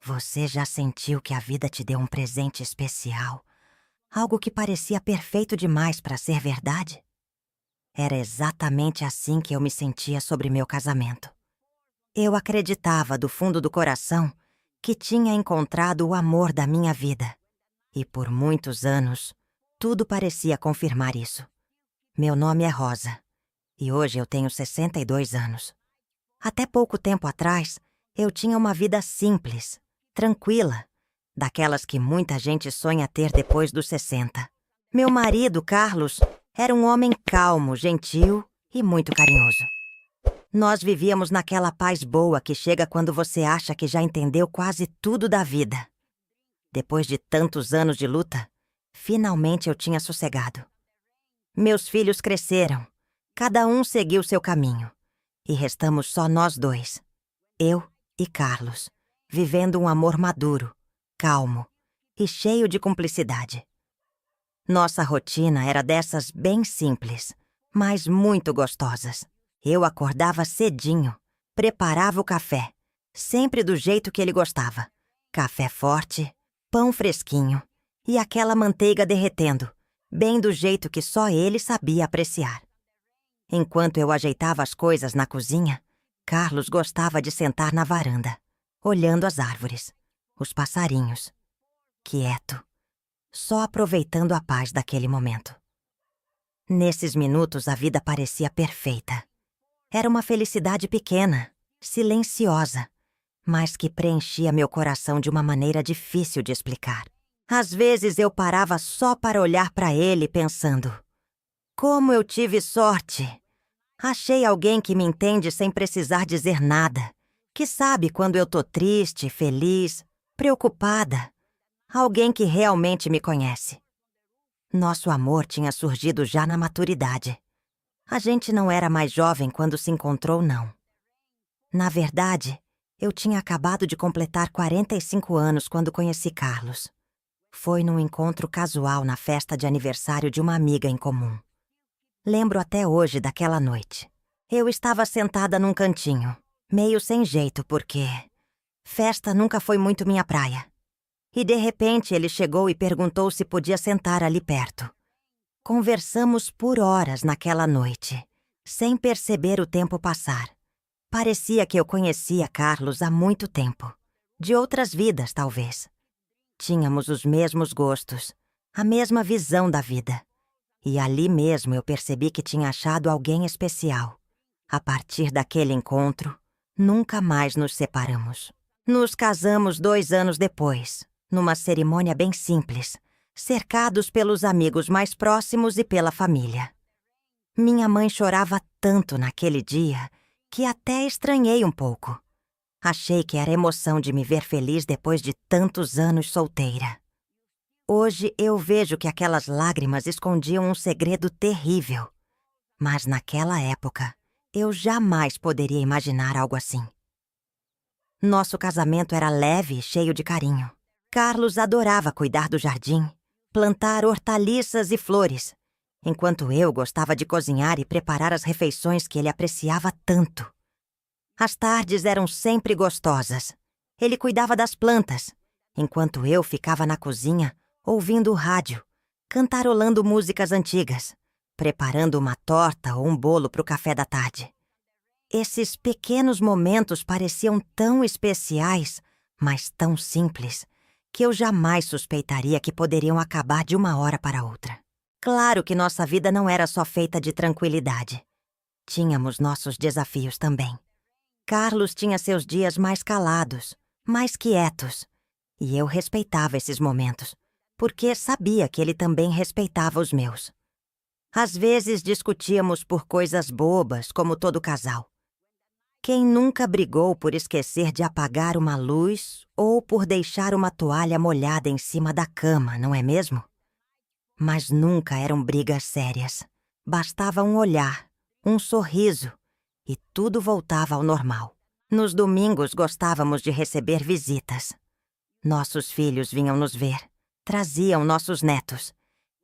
Você já sentiu que a vida te deu um presente especial? Algo que parecia perfeito demais para ser verdade? Era exatamente assim que eu me sentia sobre meu casamento. Eu acreditava do fundo do coração que tinha encontrado o amor da minha vida. E por muitos anos, tudo parecia confirmar isso. Meu nome é Rosa, e hoje eu tenho 62 anos. Até pouco tempo atrás, eu tinha uma vida simples, tranquila, daquelas que muita gente sonha ter depois dos 60. Meu marido, Carlos, era um homem calmo, gentil e muito carinhoso. Nós vivíamos naquela paz boa que chega quando você acha que já entendeu quase tudo da vida. Depois de tantos anos de luta, finalmente eu tinha sossegado. Meus filhos cresceram, cada um seguiu seu caminho, e restamos só nós dois, eu e Carlos, vivendo um amor maduro, calmo e cheio de cumplicidade. Nossa rotina era dessas bem simples, mas muito gostosas. Eu acordava cedinho, preparava o café, sempre do jeito que ele gostava. Café forte, pão fresquinho e aquela manteiga derretendo, bem do jeito que só ele sabia apreciar. Enquanto eu ajeitava as coisas na cozinha, Carlos gostava de sentar na varanda, olhando as árvores, os passarinhos, quieto, só aproveitando a paz daquele momento. Nesses minutos a vida parecia perfeita. Era uma felicidade pequena, silenciosa, mas que preenchia meu coração de uma maneira difícil de explicar. Às vezes eu parava só para olhar para ele pensando: como eu tive sorte! Achei alguém que me entende sem precisar dizer nada, que sabe quando eu tô triste, feliz, preocupada. Alguém que realmente me conhece. Nosso amor tinha surgido já na maturidade. A gente não era mais jovem quando se encontrou, não. Na verdade, eu tinha acabado de completar 45 anos quando conheci Carlos. Foi num encontro casual na festa de aniversário de uma amiga em comum. Lembro até hoje daquela noite. Eu estava sentada num cantinho, meio sem jeito porque festa nunca foi muito minha praia. E de repente ele chegou e perguntou se podia sentar ali perto. Conversamos por horas naquela noite, sem perceber o tempo passar. Parecia que eu conhecia Carlos há muito tempo. De outras vidas, talvez. Tínhamos os mesmos gostos, a mesma visão da vida. E ali mesmo eu percebi que tinha achado alguém especial. A partir daquele encontro, nunca mais nos separamos. Nos casamos 2 anos depois, numa cerimônia bem simples, cercados pelos amigos mais próximos e pela família. Minha mãe chorava tanto naquele dia que até estranhei um pouco. Achei que era emoção de me ver feliz depois de tantos anos solteira. Hoje eu vejo que aquelas lágrimas escondiam um segredo terrível. Mas naquela época, eu jamais poderia imaginar algo assim. Nosso casamento era leve e cheio de carinho. Carlos adorava cuidar do jardim, plantar hortaliças e flores, enquanto eu gostava de cozinhar e preparar as refeições que ele apreciava tanto. As tardes eram sempre gostosas. Ele cuidava das plantas, enquanto eu ficava na cozinha ouvindo o rádio, cantarolando músicas antigas, preparando uma torta ou um bolo para o café da tarde. Esses pequenos momentos pareciam tão especiais, mas tão simples, que eu jamais suspeitaria que poderiam acabar de uma hora para outra. Claro que nossa vida não era só feita de tranquilidade. Tínhamos nossos desafios também. Carlos tinha seus dias mais calados, mais quietos, e eu respeitava esses momentos, porque sabia que ele também respeitava os meus. Às vezes discutíamos por coisas bobas, como todo casal. Quem nunca brigou por esquecer de apagar uma luz ou por deixar uma toalha molhada em cima da cama, não é mesmo? Mas nunca eram brigas sérias. Bastava um olhar, um sorriso, e tudo voltava ao normal. Nos domingos gostávamos de receber visitas. Nossos filhos vinham nos ver, traziam nossos netos,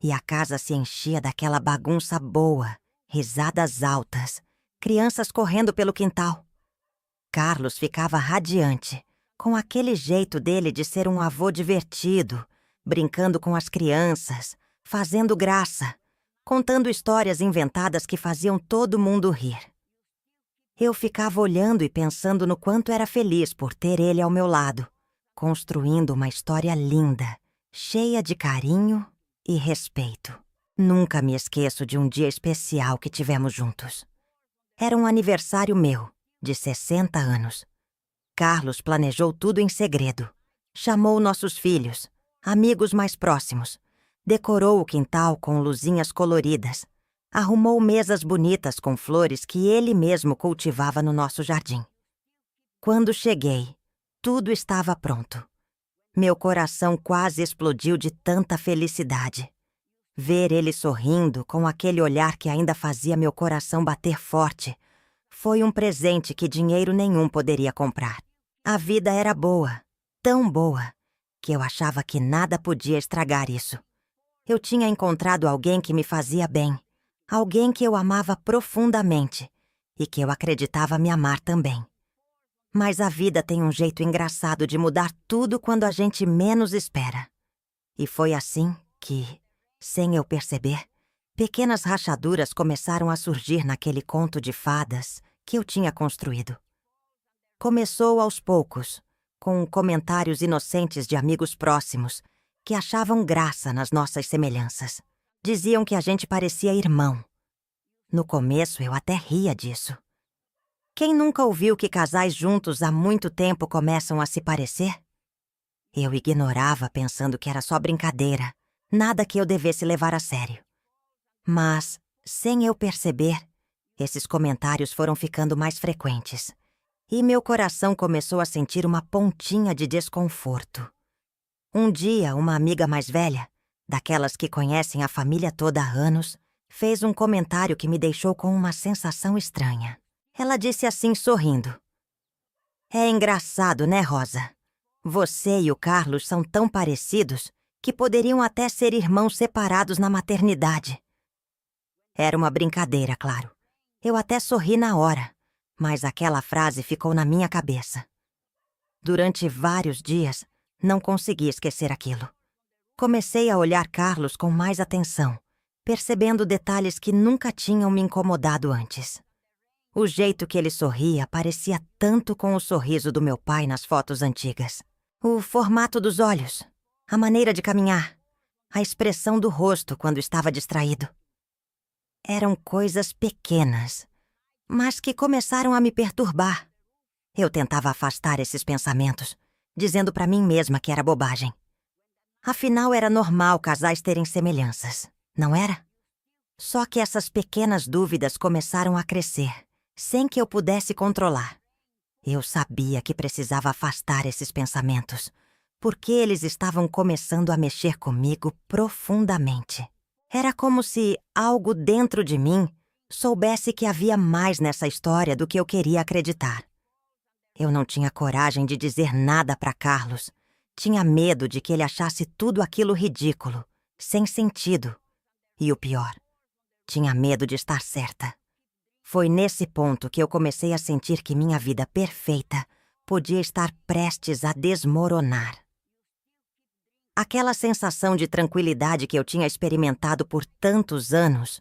e a casa se enchia daquela bagunça boa, risadas altas, crianças correndo pelo quintal. Carlos ficava radiante, Com aquele jeito dele de ser um avô divertido, brincando com as crianças, fazendo graça, contando histórias inventadas que faziam todo mundo rir. Eu ficava olhando e pensando no quanto era feliz por ter ele ao meu lado, construindo uma história linda, cheia de carinho e respeito. Nunca me esqueço de um dia especial que tivemos juntos. Era um aniversário meu, de 60 anos. Carlos planejou tudo em segredo. Chamou nossos filhos, amigos mais próximos, decorou o quintal com luzinhas coloridas, arrumou mesas bonitas com flores que ele mesmo cultivava no nosso jardim. Quando cheguei, tudo estava pronto. Meu coração quase explodiu de tanta felicidade. Ver ele sorrindo, com aquele olhar que ainda fazia meu coração bater forte, foi um presente que dinheiro nenhum poderia comprar. A vida era boa, tão boa, que eu achava que nada podia estragar isso. Eu tinha encontrado alguém que me fazia bem, alguém que eu amava profundamente e que eu acreditava me amar também. Mas a vida tem um jeito engraçado de mudar tudo quando a gente menos espera. E foi assim que, sem eu perceber, pequenas rachaduras começaram a surgir naquele conto de fadas que eu tinha construído. Começou aos poucos, com comentários inocentes de amigos próximos que achavam graça nas nossas semelhanças. Diziam que a gente parecia irmão. No começo eu até ria disso. Quem nunca ouviu que casais juntos há muito tempo começam a se parecer? Eu ignorava pensando que era só brincadeira, nada que eu devesse levar a sério. Mas, sem eu perceber, esses comentários foram ficando mais frequentes. E meu coração começou a sentir uma pontinha de desconforto. Um dia, uma amiga mais velha, daquelas que conhecem a família toda há anos, fez um comentário que me deixou com uma sensação estranha. Ela disse assim, sorrindo: "É engraçado, né, Rosa? Você e o Carlos são tão parecidos que poderiam até ser irmãos separados na maternidade." Era uma brincadeira, claro. Eu até sorri na hora, mas aquela frase ficou na minha cabeça. Durante vários dias, não consegui esquecer aquilo. Comecei a olhar Carlos com mais atenção, percebendo detalhes que nunca tinham me incomodado antes. O jeito que ele sorria parecia tanto com o sorriso do meu pai nas fotos antigas. O formato dos olhos, a maneira de caminhar, a expressão do rosto quando estava distraído. Eram coisas pequenas, mas que começaram a me perturbar. Eu tentava afastar esses pensamentos, dizendo para mim mesma que era bobagem. Afinal, era normal casais terem semelhanças, não era? Só que essas pequenas dúvidas começaram a crescer, sem que eu pudesse controlar. Eu sabia que precisava afastar esses pensamentos, porque eles estavam começando a mexer comigo profundamente. Era como se algo dentro de mim soubesse que havia mais nessa história do que eu queria acreditar. Eu não tinha coragem de dizer nada para Carlos. Tinha medo de que ele achasse tudo aquilo ridículo, sem sentido. E o pior, tinha medo de estar certa. Foi nesse ponto que eu comecei a sentir que minha vida perfeita podia estar prestes a desmoronar. Aquela sensação de tranquilidade que eu tinha experimentado por tantos anos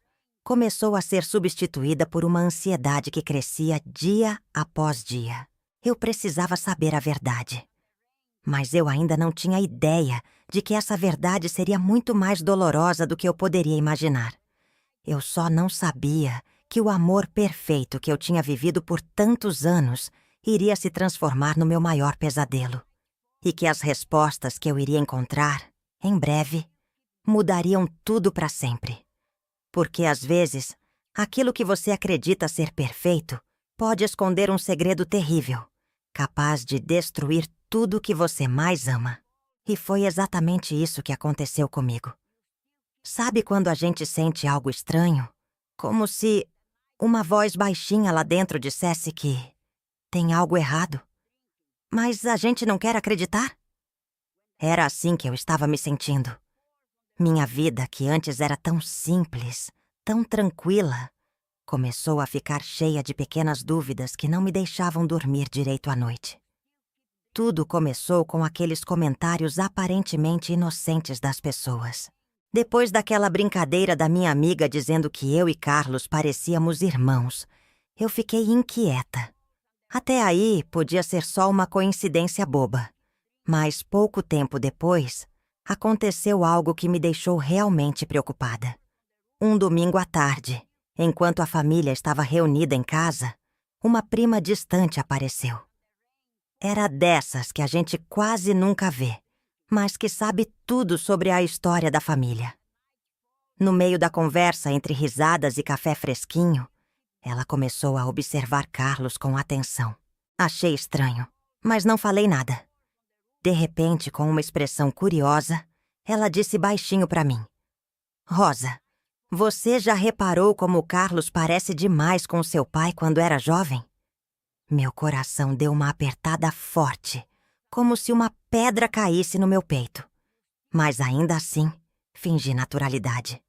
começou a ser substituída por uma ansiedade que crescia dia após dia. Eu precisava saber a verdade. Mas eu ainda não tinha ideia de que essa verdade seria muito mais dolorosa do que eu poderia imaginar. Eu só não sabia que o amor perfeito que eu tinha vivido por tantos anos iria se transformar no meu maior pesadelo. E que as respostas que eu iria encontrar, em breve, mudariam tudo para sempre. Porque, às vezes, aquilo que você acredita ser perfeito pode esconder um segredo terrível, capaz de destruir tudo que você mais ama. E foi exatamente isso que aconteceu comigo. Sabe quando a gente sente algo estranho? Como se uma voz baixinha lá dentro dissesse que tem algo errado. Mas a gente não quer acreditar? Era assim que eu estava me sentindo. Minha vida, que antes era tão simples, tão tranquila, começou a ficar cheia de pequenas dúvidas que não me deixavam dormir direito à noite. tudo começou com aqueles comentários aparentemente inocentes das pessoas. Depois daquela brincadeira da minha amiga dizendo que eu e Carlos parecíamos irmãos, eu fiquei inquieta. Até aí, podia ser só uma coincidência boba. Mas pouco tempo depois, aconteceu algo que me deixou realmente preocupada. Um domingo à tarde, enquanto a família estava reunida em casa, uma prima distante apareceu. Era dessas que a gente quase nunca vê, mas que sabe tudo sobre a história da família. No meio da conversa entre risadas e café fresquinho, ela começou a observar Carlos com atenção. Achei estranho, mas não falei nada. De repente, com uma expressão curiosa, ela disse baixinho para mim: "Rosa, você já reparou como o Carlos parece demais com seu pai quando era jovem?" Meu coração deu uma apertada forte, como se uma pedra caísse no meu peito. Mas ainda assim, fingi naturalidade.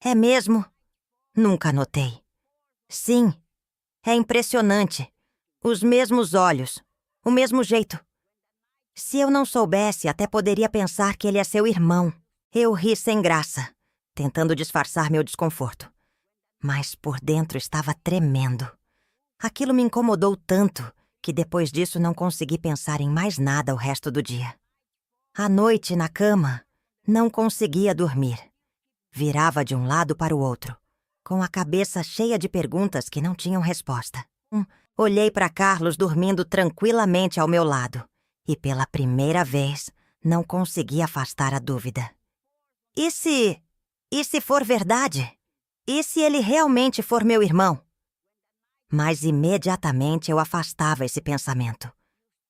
"É mesmo? Nunca notei." "Sim, é impressionante. Os mesmos olhos, o mesmo jeito. Se eu não soubesse, até poderia pensar que ele é seu irmão." Eu ri sem graça, tentando disfarçar meu desconforto. Mas por dentro estava tremendo. Aquilo me incomodou tanto que depois disso não consegui pensar em mais nada o resto do dia. À noite, na cama, não conseguia dormir. Virava de um lado para o outro, com a cabeça cheia de perguntas que não tinham resposta. Olhei para Carlos dormindo tranquilamente ao meu lado e, pela primeira vez, não consegui afastar a dúvida. E se for verdade? E se ele realmente for meu irmão? Mas imediatamente eu afastava esse pensamento.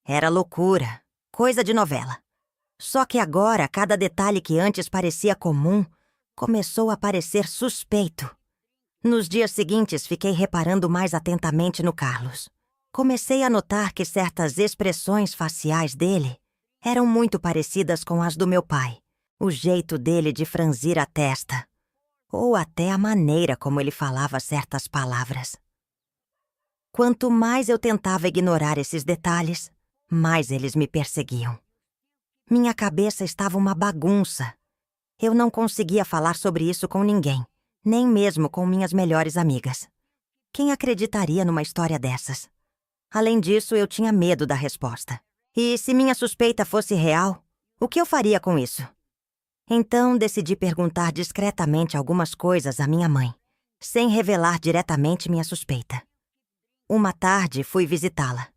Era loucura, coisa de novela. Só que agora, cada detalhe que antes parecia comum começou a parecer suspeito. Nos dias seguintes, fiquei reparando mais atentamente no Carlos. Comecei a notar que certas expressões faciais dele eram muito parecidas com as do meu pai. O jeito dele de franzir a testa, ou até a maneira como ele falava certas palavras. Quanto mais eu tentava ignorar esses detalhes, mais eles me perseguiam. Minha cabeça estava uma bagunça. Eu não conseguia falar sobre isso com ninguém, nem mesmo com minhas melhores amigas. Quem acreditaria numa história dessas? Além disso, eu tinha medo da resposta. E se minha suspeita fosse real, o que eu faria com isso? Então, decidi perguntar discretamente algumas coisas à minha mãe, sem revelar diretamente minha suspeita. Uma tarde, fui visitá-la.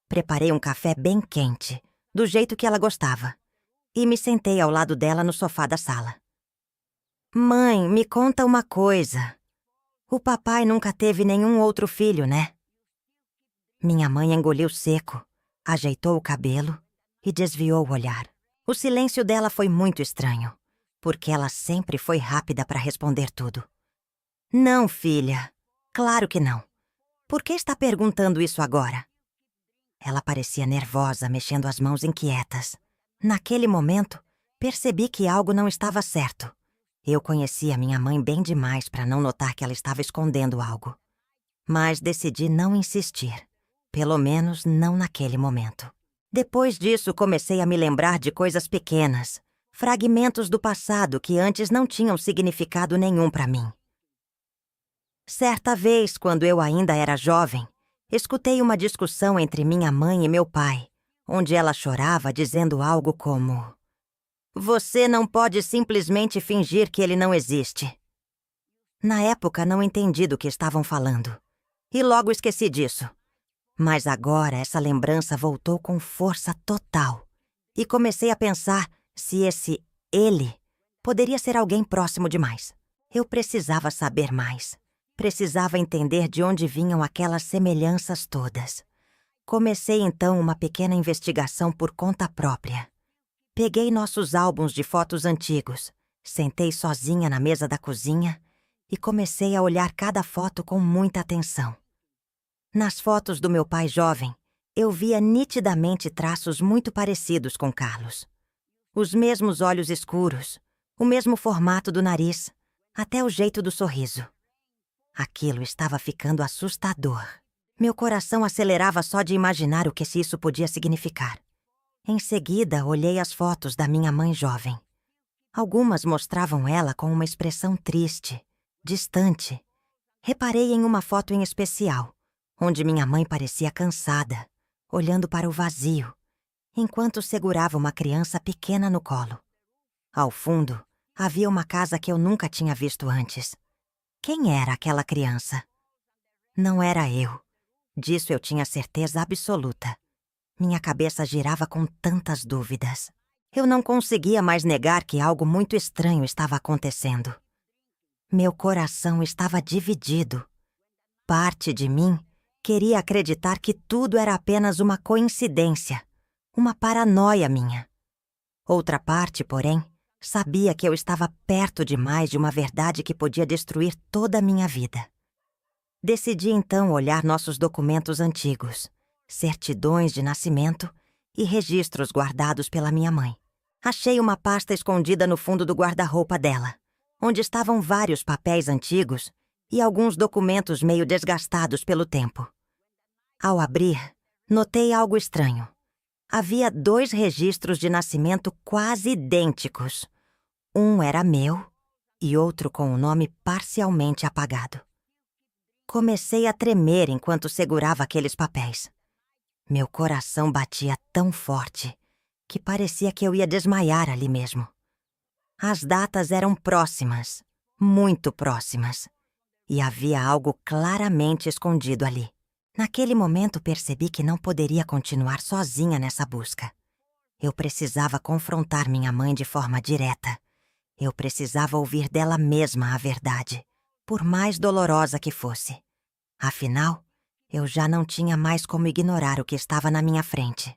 Preparei um café bem quente, do jeito que ela gostava, e me sentei ao lado dela no sofá da sala. "Mãe, me conta uma coisa. O papai nunca teve nenhum outro filho, né?" Minha mãe engoliu seco, ajeitou o cabelo e desviou o olhar. O silêncio dela foi muito estranho, porque ela sempre foi rápida para responder tudo. "Não, filha. Claro que não. Por que está perguntando isso agora?" Ela parecia nervosa, mexendo as mãos inquietas. Naquele momento, percebi que algo não estava certo. Eu conhecia minha mãe bem demais para não notar que ela estava escondendo algo. Mas decidi não insistir. Pelo menos não naquele momento. Depois disso, comecei a me lembrar de coisas pequenas, fragmentos do passado que antes não tinham significado nenhum para mim. Certa vez, quando eu ainda era jovem, escutei uma discussão entre minha mãe e meu pai, onde ela chorava dizendo algo como: "Você não pode simplesmente fingir que ele não existe." Na época, não entendi do que estavam falando, e logo esqueci disso. Mas agora essa lembrança voltou com força total, e comecei a pensar se esse ele poderia ser alguém próximo demais. Eu precisava saber mais. Precisava entender de onde vinham aquelas semelhanças todas. Comecei então uma pequena investigação por conta própria. Peguei nossos álbuns de fotos antigos, sentei sozinha na mesa da cozinha e comecei a olhar cada foto com muita atenção. Nas fotos do meu pai jovem, eu via nitidamente traços muito parecidos com Carlos. Os mesmos olhos escuros, o mesmo formato do nariz, até o jeito do sorriso. Aquilo estava ficando assustador. Meu coração acelerava só de imaginar o que isso podia significar. Em seguida, olhei as fotos da minha mãe jovem. Algumas mostravam ela com uma expressão triste, distante. Reparei em uma foto em especial, onde minha mãe parecia cansada, olhando para o vazio, enquanto segurava uma criança pequena no colo. Ao fundo, havia uma casa que eu nunca tinha visto antes. Quem era aquela criança? Não era eu. Disso eu tinha certeza absoluta. Minha cabeça girava com tantas dúvidas. Eu não conseguia mais negar que algo muito estranho estava acontecendo. Meu coração estava dividido. Parte de mim queria acreditar que tudo era apenas uma coincidência, uma paranoia minha. Outra parte, porém, sabia que eu estava perto demais de uma verdade que podia destruir toda a minha vida. Decidi então olhar nossos documentos antigos, certidões de nascimento e registros guardados pela minha mãe. Achei uma pasta escondida no fundo do guarda-roupa dela, onde estavam vários papéis antigos e alguns documentos meio desgastados pelo tempo. Ao abrir, notei algo estranho. Havia 2 registros de nascimento quase idênticos. Um era meu e outro com o nome parcialmente apagado. Comecei a tremer enquanto segurava aqueles papéis. Meu coração batia tão forte que parecia que eu ia desmaiar ali mesmo. As datas eram próximas, muito próximas, e havia algo claramente escondido ali. Naquele momento percebi que não poderia continuar sozinha nessa busca. Eu precisava confrontar minha mãe de forma direta. Eu precisava ouvir dela mesma a verdade, por mais dolorosa que fosse. Afinal, eu já não tinha mais como ignorar o que estava na minha frente.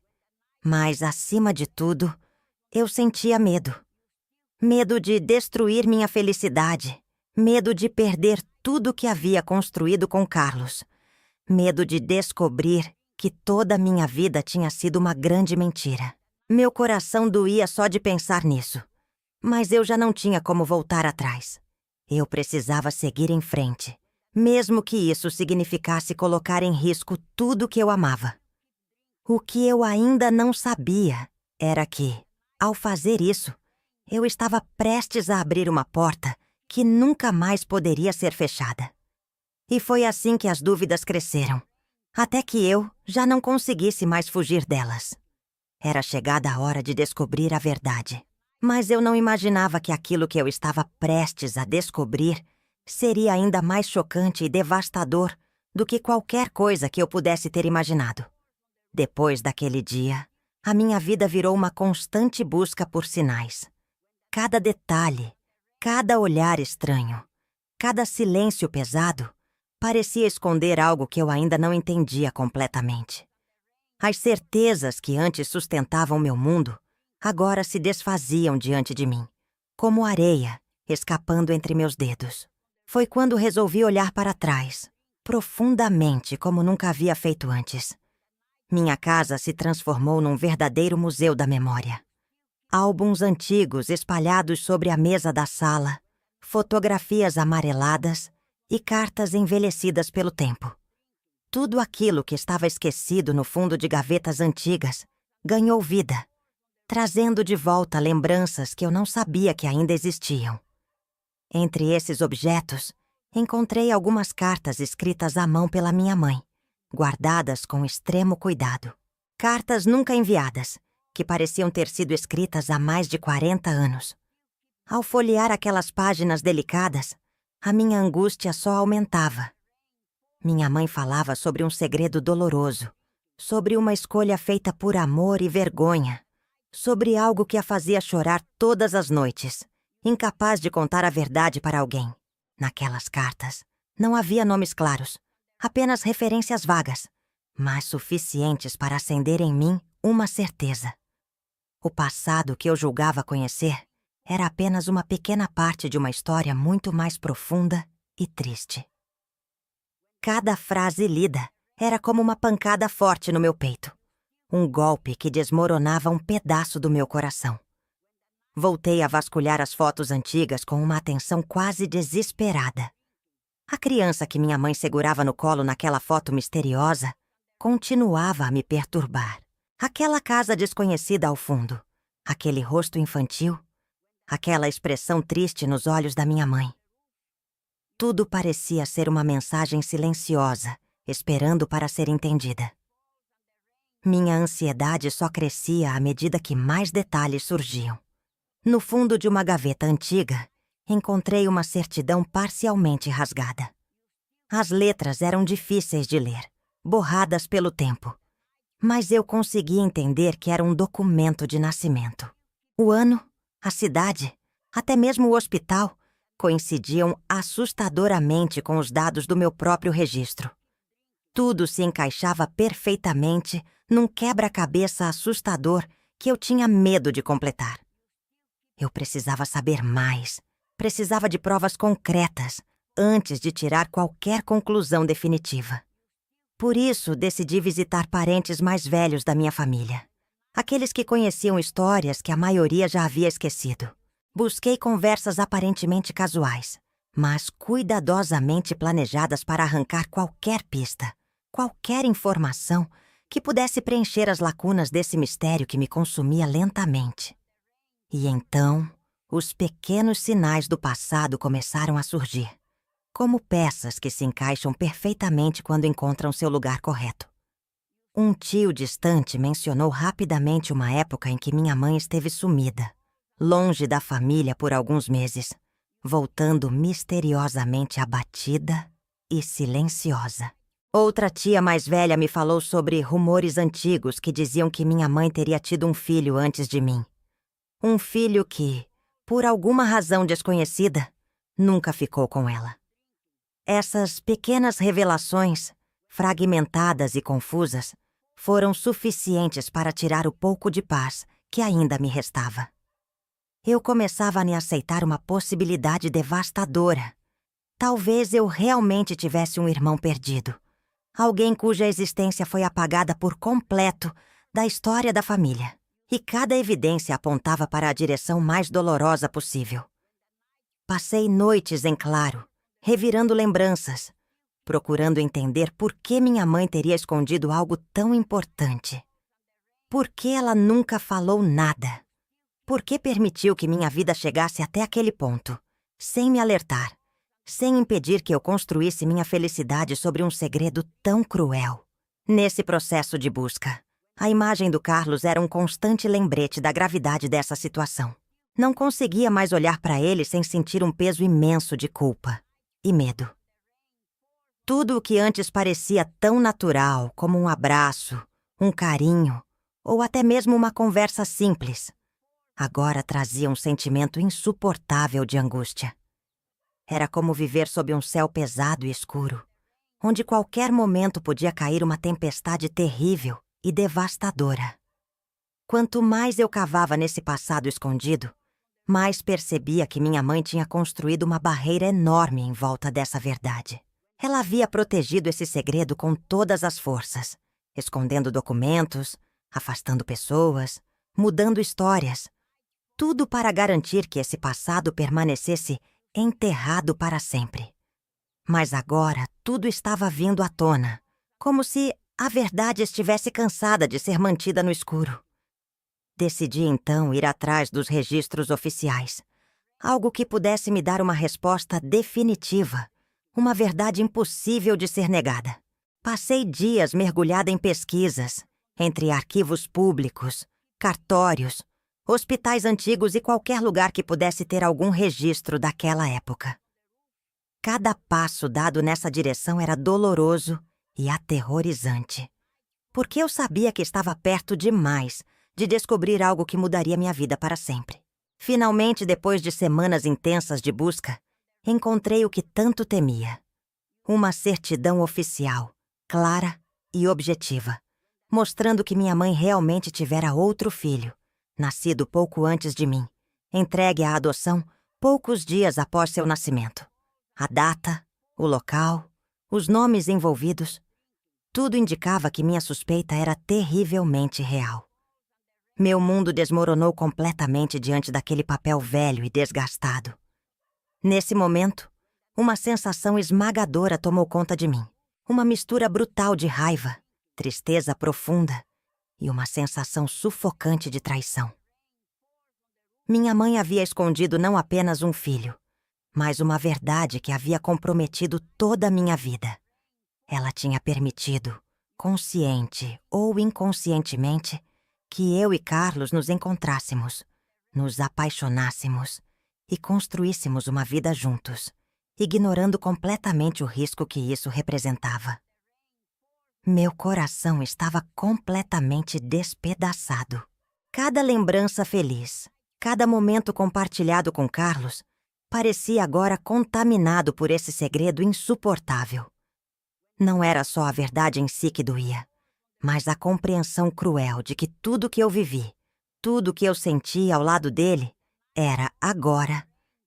Mas, acima de tudo, eu sentia medo. Medo de destruir minha felicidade. Medo de perder tudo que havia construído com Carlos. Medo de descobrir que toda a minha vida tinha sido uma grande mentira. Meu coração doía só de pensar nisso. Mas eu já não tinha como voltar atrás. Eu precisava seguir em frente, mesmo que isso significasse colocar em risco tudo que eu amava. O que eu ainda não sabia era que, ao fazer isso, eu estava prestes a abrir uma porta que nunca mais poderia ser fechada. E foi assim que as dúvidas cresceram, até que eu já não conseguisse mais fugir delas. Era chegada a hora de descobrir a verdade. Mas eu não imaginava que aquilo que eu estava prestes a descobrir seria ainda mais chocante e devastador do que qualquer coisa que eu pudesse ter imaginado. Depois daquele dia, a minha vida virou uma constante busca por sinais. Cada detalhe, cada olhar estranho, cada silêncio pesado parecia esconder algo que eu ainda não entendia completamente. As certezas que antes sustentavam meu mundo agora se desfaziam diante de mim, como areia escapando entre meus dedos. Foi quando resolvi olhar para trás, profundamente como nunca havia feito antes. Minha casa se transformou num verdadeiro museu da memória. Álbuns antigos espalhados sobre a mesa da sala, fotografias amareladas e cartas envelhecidas pelo tempo. Tudo aquilo que estava esquecido no fundo de gavetas antigas ganhou vida, trazendo de volta lembranças que eu não sabia que ainda existiam. Entre esses objetos, encontrei algumas cartas escritas à mão pela minha mãe, guardadas com extremo cuidado. Cartas nunca enviadas, que pareciam ter sido escritas há mais de 40 anos. Ao folhear aquelas páginas delicadas, a minha angústia só aumentava. Minha mãe falava sobre um segredo doloroso, sobre uma escolha feita por amor e vergonha, sobre algo que a fazia chorar todas as noites, incapaz de contar a verdade para alguém. Naquelas cartas, não havia nomes claros, apenas referências vagas, mas suficientes para acender em mim uma certeza. O passado que eu julgava conhecer era apenas uma pequena parte de uma história muito mais profunda e triste. Cada frase lida era como uma pancada forte no meu peito. Um golpe que desmoronava um pedaço do meu coração. Voltei a vasculhar as fotos antigas com uma atenção quase desesperada. A criança que minha mãe segurava no colo naquela foto misteriosa continuava a me perturbar. Aquela casa desconhecida ao fundo, aquele rosto infantil, aquela expressão triste nos olhos da minha mãe. Tudo parecia ser uma mensagem silenciosa, esperando para ser entendida. Minha ansiedade só crescia à medida que mais detalhes surgiam. No fundo de uma gaveta antiga, encontrei uma certidão parcialmente rasgada. As letras eram difíceis de ler, borradas pelo tempo. Mas eu consegui entender que era um documento de nascimento. O ano, a cidade, até mesmo o hospital, coincidiam assustadoramente com os dados do meu próprio registro. Tudo se encaixava perfeitamente num quebra-cabeça assustador que eu tinha medo de completar. Eu precisava saber mais, precisava de provas concretas antes de tirar qualquer conclusão definitiva. Por isso, decidi visitar parentes mais velhos da minha família. Aqueles que conheciam histórias que a maioria já havia esquecido. Busquei conversas aparentemente casuais, mas cuidadosamente planejadas para arrancar qualquer pista, qualquer informação que pudesse preencher as lacunas desse mistério que me consumia lentamente. E então, os pequenos sinais do passado começaram a surgir, como peças que se encaixam perfeitamente quando encontram seu lugar correto. Um tio distante mencionou rapidamente uma época em que minha mãe esteve sumida, longe da família por alguns meses, voltando misteriosamente abatida e silenciosa. Outra tia mais velha me falou sobre rumores antigos que diziam que minha mãe teria tido um filho antes de mim. Um filho que, por alguma razão desconhecida, nunca ficou com ela. Essas pequenas revelações, fragmentadas e confusas, foram suficientes para tirar o pouco de paz que ainda me restava. Eu começava a me aceitar uma possibilidade devastadora. Talvez eu realmente tivesse um irmão perdido. Alguém cuja existência foi apagada por completo da história da família. E cada evidência apontava para a direção mais dolorosa possível. Passei noites em claro, revirando lembranças, procurando entender por que minha mãe teria escondido algo tão importante. Por que ela nunca falou nada? Por que permitiu que minha vida chegasse até aquele ponto, sem me alertar, sem impedir que eu construísse minha felicidade sobre um segredo tão cruel? Nesse processo de busca, a imagem do Carlos era um constante lembrete da gravidade dessa situação. Não conseguia mais olhar para ele sem sentir um peso imenso de culpa e medo. Tudo o que antes parecia tão natural, como um abraço, um carinho, ou até mesmo uma conversa simples, agora trazia um sentimento insuportável de angústia. Era como viver sob um céu pesado e escuro, onde qualquer momento podia cair uma tempestade terrível e devastadora. Quanto mais eu cavava nesse passado escondido, mais percebia que minha mãe tinha construído uma barreira enorme em volta dessa verdade. Ela havia protegido esse segredo com todas as forças, escondendo documentos, afastando pessoas, mudando histórias, tudo para garantir que esse passado permanecesse enterrado para sempre. Mas agora tudo estava vindo à tona, como se a verdade estivesse cansada de ser mantida no escuro. Decidi então ir atrás dos registros oficiais, algo que pudesse me dar uma resposta definitiva, uma verdade impossível de ser negada. Passei dias mergulhada em pesquisas, entre arquivos públicos, cartórios, hospitais antigos e qualquer lugar que pudesse ter algum registro daquela época. Cada passo dado nessa direção era doloroso e aterrorizante, porque eu sabia que estava perto demais de descobrir algo que mudaria minha vida para sempre. Finalmente, depois de semanas intensas de busca, encontrei o que tanto temia. Uma certidão oficial, clara e objetiva, mostrando que minha mãe realmente tivera outro filho, nascido pouco antes de mim, entregue à adoção poucos dias após seu nascimento. A data, o local, os nomes envolvidos, tudo indicava que minha suspeita era terrivelmente real. Meu mundo desmoronou completamente diante daquele papel velho e desgastado. Nesse momento, uma sensação esmagadora tomou conta de mim. Uma mistura brutal de raiva, tristeza profunda e uma sensação sufocante de traição. Minha mãe havia escondido não apenas um filho, mas uma verdade que havia comprometido toda a minha vida. Ela tinha permitido, consciente ou inconscientemente, que eu e Carlos nos encontrássemos, nos apaixonássemos e construíssemos uma vida juntos, ignorando completamente o risco que isso representava. Meu coração estava completamente despedaçado. Cada lembrança feliz, cada momento compartilhado com Carlos, parecia agora contaminado por esse segredo insuportável. Não era só a verdade em si que doía, mas a compreensão cruel de que tudo que eu vivi, tudo que eu sentia ao lado dele, era, agora,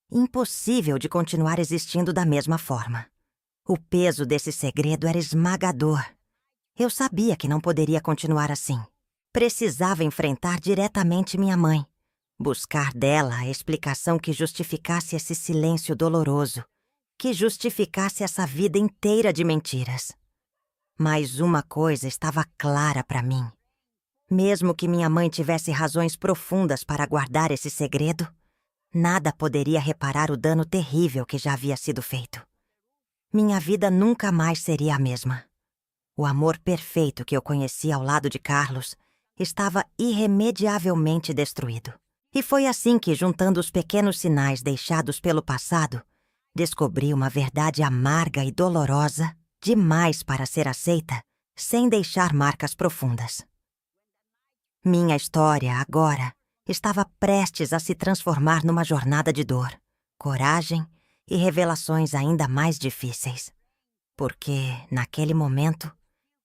impossível de continuar existindo da mesma forma. O peso desse segredo era esmagador. Eu sabia que não poderia continuar assim. Precisava enfrentar diretamente minha mãe, buscar dela a explicação que justificasse esse silêncio doloroso, que justificasse essa vida inteira de mentiras. Mas uma coisa estava clara para mim. Mesmo que minha mãe tivesse razões profundas para guardar esse segredo, nada poderia reparar o dano terrível que já havia sido feito. Minha vida nunca mais seria a mesma. O amor perfeito que eu conhecia ao lado de Carlos estava irremediavelmente destruído. E foi assim que, juntando os pequenos sinais deixados pelo passado, descobri uma verdade amarga e dolorosa demais para ser aceita, sem deixar marcas profundas. Minha história, agora, estava prestes a se transformar numa jornada de dor, coragem e revelações ainda mais difíceis. Porque, naquele momento,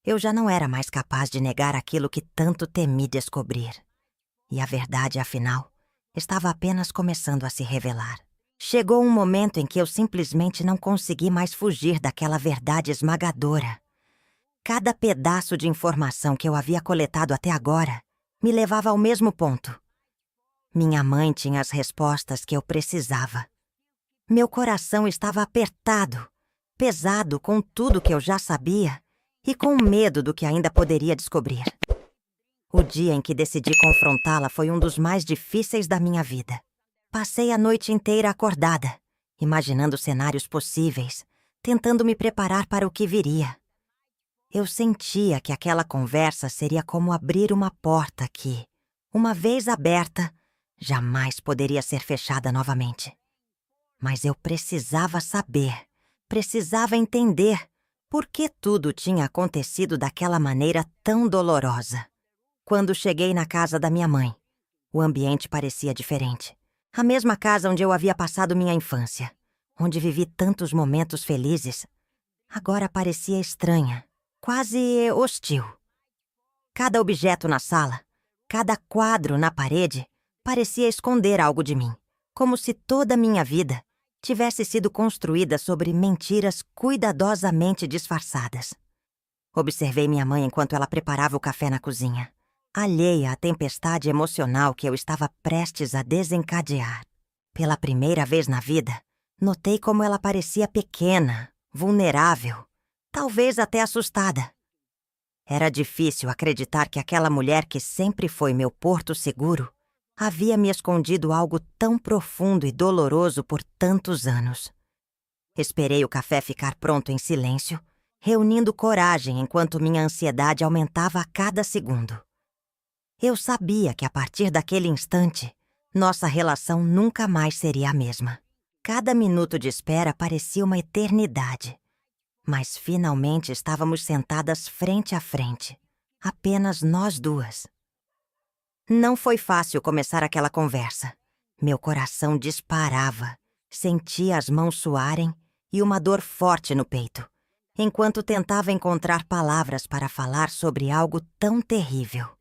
eu já não era mais capaz de negar aquilo que tanto temi descobrir. E a verdade, afinal, estava apenas começando a se revelar. Chegou um momento em que eu simplesmente não consegui mais fugir daquela verdade esmagadora. Cada pedaço de informação que eu havia coletado até agora me levava ao mesmo ponto. Minha mãe tinha as respostas que eu precisava. Meu coração estava apertado, pesado com tudo que eu já sabia e com medo do que ainda poderia descobrir. O dia em que decidi confrontá-la foi um dos mais difíceis da minha vida. Passei a noite inteira acordada, imaginando cenários possíveis, tentando me preparar para o que viria. Eu sentia que aquela conversa seria como abrir uma porta que, uma vez aberta, jamais poderia ser fechada novamente. Mas eu precisava saber, precisava entender por que tudo tinha acontecido daquela maneira tão dolorosa. Quando cheguei na casa da minha mãe, o ambiente parecia diferente. A mesma casa onde eu havia passado minha infância, onde vivi tantos momentos felizes, agora parecia estranha, quase hostil. Cada objeto na sala, cada quadro na parede, parecia esconder algo de mim, como se toda a minha vida tivesse sido construída sobre mentiras cuidadosamente disfarçadas. Observei minha mãe enquanto ela preparava o café na cozinha, alheia à tempestade emocional que eu estava prestes a desencadear. Pela primeira vez na vida, notei como ela parecia pequena, vulnerável, talvez até assustada. Era difícil acreditar que aquela mulher que sempre foi meu porto seguro havia me escondido algo tão profundo e doloroso por tantos anos. Esperei o café ficar pronto em silêncio, reunindo coragem enquanto minha ansiedade aumentava a cada segundo. Eu sabia que a partir daquele instante, nossa relação nunca mais seria a mesma. Cada minuto de espera parecia uma eternidade. Mas finalmente estávamos sentadas frente a frente, apenas nós duas. Não foi fácil começar aquela conversa. Meu coração disparava, sentia as mãos suarem e uma dor forte no peito, enquanto tentava encontrar palavras para falar sobre algo tão terrível.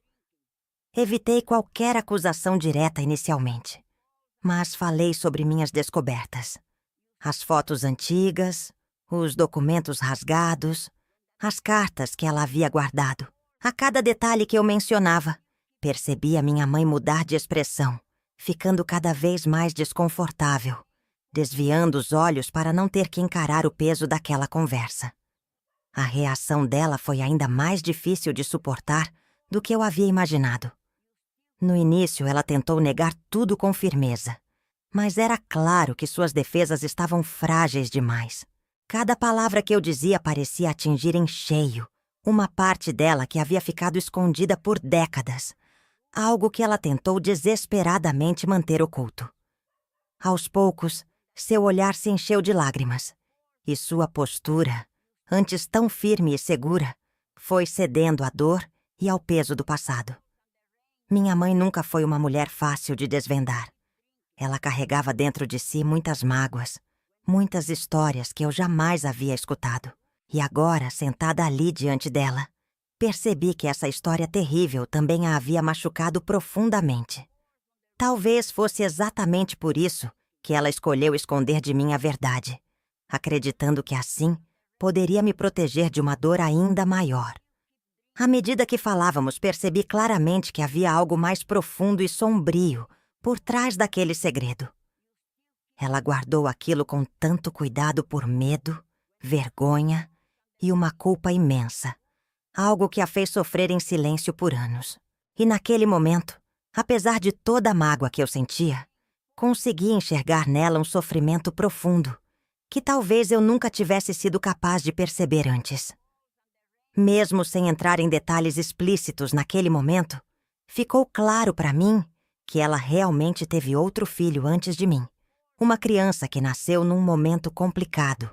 Evitei qualquer acusação direta inicialmente, mas falei sobre minhas descobertas. As fotos antigas, os documentos rasgados, as cartas que ela havia guardado. A cada detalhe que eu mencionava, percebia minha mãe mudar de expressão, ficando cada vez mais desconfortável, desviando os olhos para não ter que encarar o peso daquela conversa. A reação dela foi ainda mais difícil de suportar do que eu havia imaginado. No início, ela tentou negar tudo com firmeza, mas era claro que suas defesas estavam frágeis demais. Cada palavra que eu dizia parecia atingir em cheio uma parte dela que havia ficado escondida por décadas, algo que ela tentou desesperadamente manter oculto. Aos poucos, seu olhar se encheu de lágrimas, e sua postura, antes tão firme e segura, foi cedendo à dor e ao peso do passado. Minha mãe nunca foi uma mulher fácil de desvendar. Ela carregava dentro de si muitas mágoas, muitas histórias que eu jamais havia escutado. E agora, sentada ali diante dela, percebi que essa história terrível também a havia machucado profundamente. Talvez fosse exatamente por isso que ela escolheu esconder de mim a verdade, acreditando que assim poderia me proteger de uma dor ainda maior. À medida que falávamos, percebi claramente que havia algo mais profundo e sombrio por trás daquele segredo. Ela guardou aquilo com tanto cuidado por medo, vergonha e uma culpa imensa, algo que a fez sofrer em silêncio por anos. E naquele momento, apesar de toda a mágoa que eu sentia, consegui enxergar nela um sofrimento profundo, que talvez eu nunca tivesse sido capaz de perceber antes. Mesmo sem entrar em detalhes explícitos naquele momento, ficou claro para mim que ela realmente teve outro filho antes de mim. Uma criança que nasceu num momento complicado,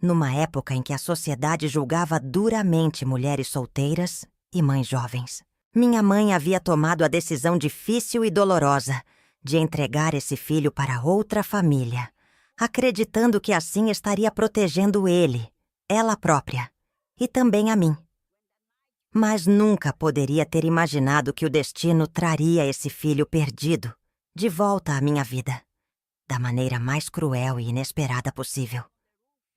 numa época em que a sociedade julgava duramente mulheres solteiras e mães jovens. Minha mãe havia tomado a decisão difícil e dolorosa de entregar esse filho para outra família, acreditando que assim estaria protegendo ele, ela própria, e também a mim. Mas nunca poderia ter imaginado que o destino traria esse filho perdido de volta à minha vida, da maneira mais cruel e inesperada possível.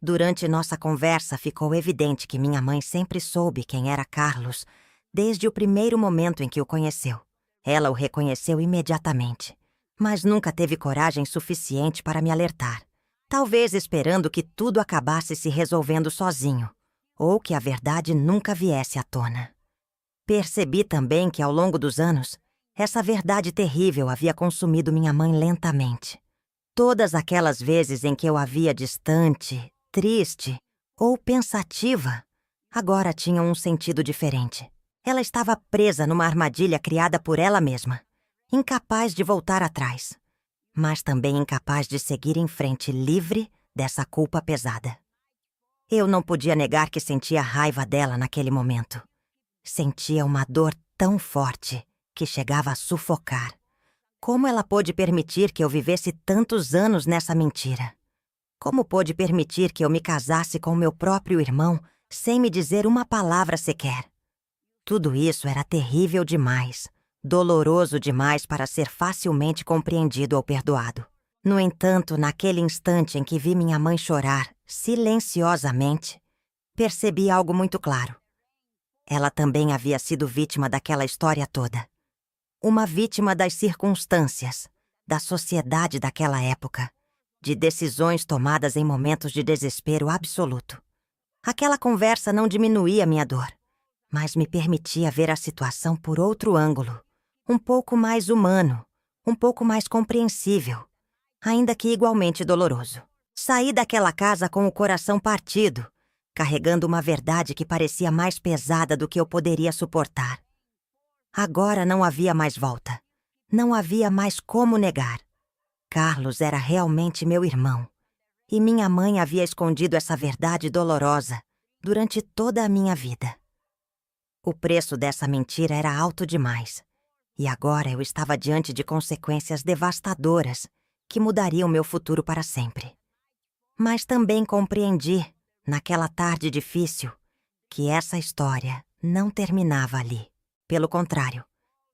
Durante nossa conversa, ficou evidente que minha mãe sempre soube quem era Carlos, desde o primeiro momento em que o conheceu. Ela o reconheceu imediatamente, mas nunca teve coragem suficiente para me alertar, talvez esperando que tudo acabasse se resolvendo sozinho, ou que a verdade nunca viesse à tona. Percebi também que, ao longo dos anos, essa verdade terrível havia consumido minha mãe lentamente. Todas aquelas vezes em que eu a via distante, triste ou pensativa, agora tinham um sentido diferente. Ela estava presa numa armadilha criada por ela mesma, incapaz de voltar atrás, mas também incapaz de seguir em frente livre dessa culpa pesada. Eu não podia negar que sentia raiva dela naquele momento. Sentia uma dor tão forte que chegava a sufocar. Como ela pôde permitir que eu vivesse tantos anos nessa mentira? Como pôde permitir que eu me casasse com meu próprio irmão sem me dizer uma palavra sequer? Tudo isso era terrível demais, doloroso demais para ser facilmente compreendido ou perdoado. No entanto, naquele instante em que vi minha mãe chorar silenciosamente, percebi algo muito claro. Ela também havia sido vítima daquela história toda. Uma vítima das circunstâncias, da sociedade daquela época, de decisões tomadas em momentos de desespero absoluto. Aquela conversa não diminuía minha dor, mas me permitia ver a situação por outro ângulo, um pouco mais humano, um pouco mais compreensível, ainda que igualmente doloroso. Saí daquela casa com o coração partido, carregando uma verdade que parecia mais pesada do que eu poderia suportar. Agora não havia mais volta. Não havia mais como negar. Carlos era realmente meu irmão, e minha mãe havia escondido essa verdade dolorosa durante toda a minha vida. O preço dessa mentira era alto demais, e agora eu estava diante de consequências devastadoras que mudariam meu futuro para sempre. Mas também compreendi, naquela tarde difícil, que essa história não terminava ali. Pelo contrário,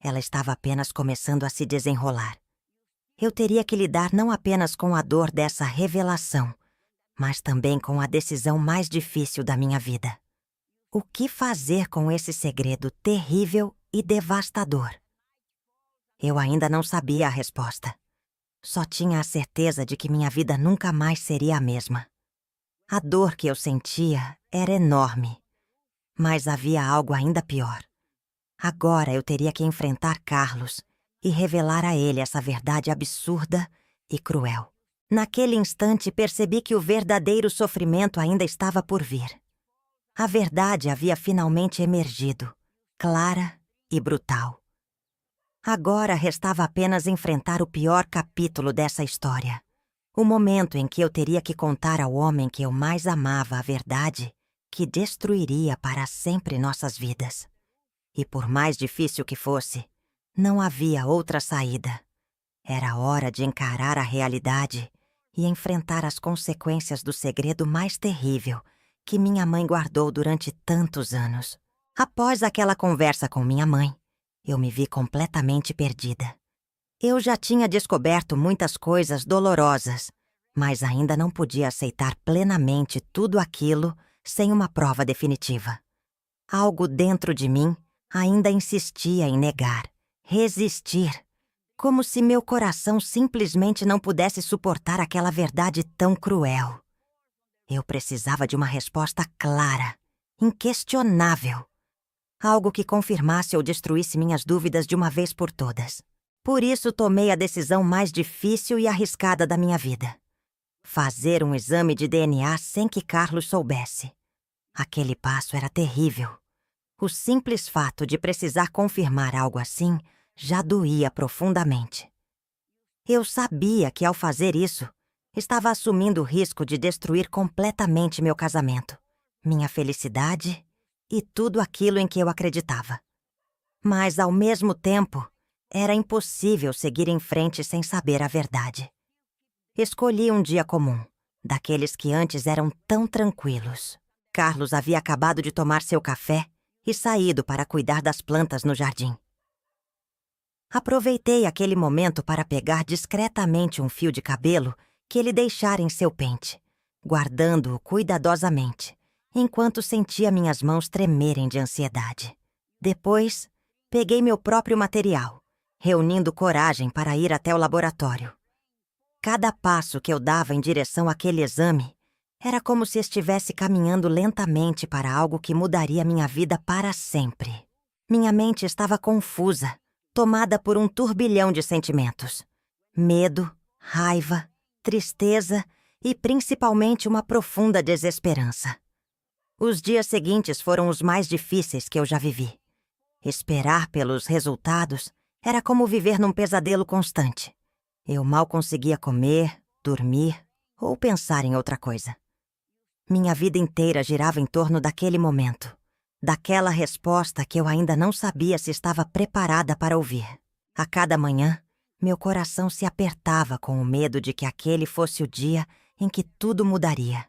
ela estava apenas começando a se desenrolar. Eu teria que lidar não apenas com a dor dessa revelação, mas também com a decisão mais difícil da minha vida. O que fazer com esse segredo terrível e devastador? Eu ainda não sabia a resposta. Só tinha a certeza de que minha vida nunca mais seria a mesma. A dor que eu sentia era enorme, mas havia algo ainda pior. Agora eu teria que enfrentar Carlos e revelar a ele essa verdade absurda e cruel. Naquele instante percebi que o verdadeiro sofrimento ainda estava por vir. A verdade havia finalmente emergido, clara e brutal. Agora restava apenas enfrentar o pior capítulo dessa história. O momento em que eu teria que contar ao homem que eu mais amava a verdade que destruiria para sempre nossas vidas. E por mais difícil que fosse, não havia outra saída. Era hora de encarar a realidade e enfrentar as consequências do segredo mais terrível que minha mãe guardou durante tantos anos. Após aquela conversa com minha mãe, eu me vi completamente perdida. Eu já tinha descoberto muitas coisas dolorosas, mas ainda não podia aceitar plenamente tudo aquilo sem uma prova definitiva. Algo dentro de mim ainda insistia em negar, resistir, como se meu coração simplesmente não pudesse suportar aquela verdade tão cruel. Eu precisava de uma resposta clara, inquestionável. Algo que confirmasse ou destruísse minhas dúvidas de uma vez por todas. Por isso tomei a decisão mais difícil e arriscada da minha vida. Fazer um exame de DNA sem que Carlos soubesse. Aquele passo era terrível. O simples fato de precisar confirmar algo assim já doía profundamente. Eu sabia que, ao fazer isso, estava assumindo o risco de destruir completamente meu casamento, minha felicidade e tudo aquilo em que eu acreditava. Mas, ao mesmo tempo, era impossível seguir em frente sem saber a verdade. Escolhi um dia comum, daqueles que antes eram tão tranquilos. Carlos havia acabado de tomar seu café e saído para cuidar das plantas no jardim. Aproveitei aquele momento para pegar discretamente um fio de cabelo que ele deixara em seu pente, guardando-o cuidadosamente, enquanto sentia minhas mãos tremerem de ansiedade. Depois, peguei meu próprio material, reunindo coragem para ir até o laboratório. Cada passo que eu dava em direção àquele exame era como se estivesse caminhando lentamente para algo que mudaria minha vida para sempre. Minha mente estava confusa, tomada por um turbilhão de sentimentos. Medo, raiva, tristeza e principalmente uma profunda desesperança. Os dias seguintes foram os mais difíceis que eu já vivi. Esperar pelos resultados era como viver num pesadelo constante. Eu mal conseguia comer, dormir ou pensar em outra coisa. Minha vida inteira girava em torno daquele momento, daquela resposta que eu ainda não sabia se estava preparada para ouvir. A cada manhã, meu coração se apertava com o medo de que aquele fosse o dia em que tudo mudaria.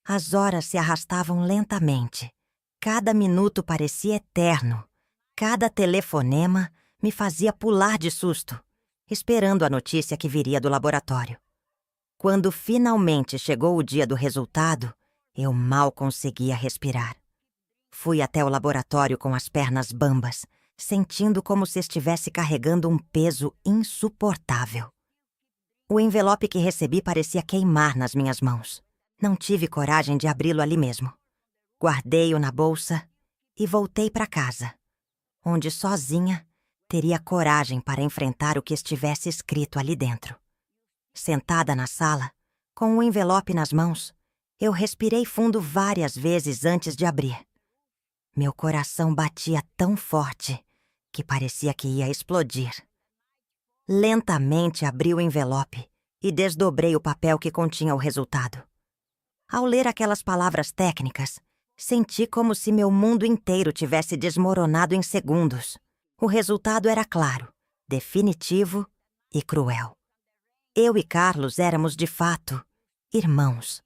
As horas se arrastavam lentamente. Cada minuto parecia eterno. Cada telefonema me fazia pular de susto, esperando a notícia que viria do laboratório. Quando finalmente chegou o dia do resultado, eu mal conseguia respirar. Fui até o laboratório com as pernas bambas, sentindo como se estivesse carregando um peso insuportável. O envelope que recebi parecia queimar nas minhas mãos. Não tive coragem de abri-lo ali mesmo. Guardei-o na bolsa e voltei para casa, onde sozinha teria coragem para enfrentar o que estivesse escrito ali dentro. Sentada na sala, com o envelope nas mãos, eu respirei fundo várias vezes antes de abrir. Meu coração batia tão forte que parecia que ia explodir. Lentamente abri o envelope e desdobrei o papel que continha o resultado. Ao ler aquelas palavras técnicas, senti como se meu mundo inteiro tivesse desmoronado em segundos. O resultado era claro, definitivo e cruel. Eu e Carlos éramos, de fato, irmãos.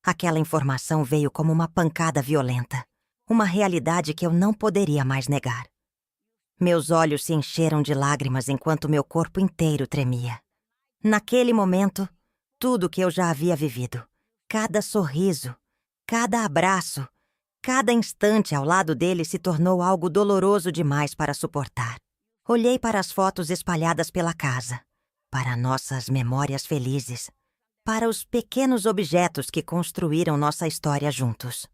Aquela informação veio como uma pancada violenta, uma realidade que eu não poderia mais negar. Meus olhos se encheram de lágrimas enquanto meu corpo inteiro tremia. Naquele momento, tudo que eu já havia vivido, cada sorriso, cada abraço, cada instante ao lado dele se tornou algo doloroso demais para suportar. Olhei para as fotos espalhadas pela casa, para nossas memórias felizes, para os pequenos objetos que construíram nossa história juntos.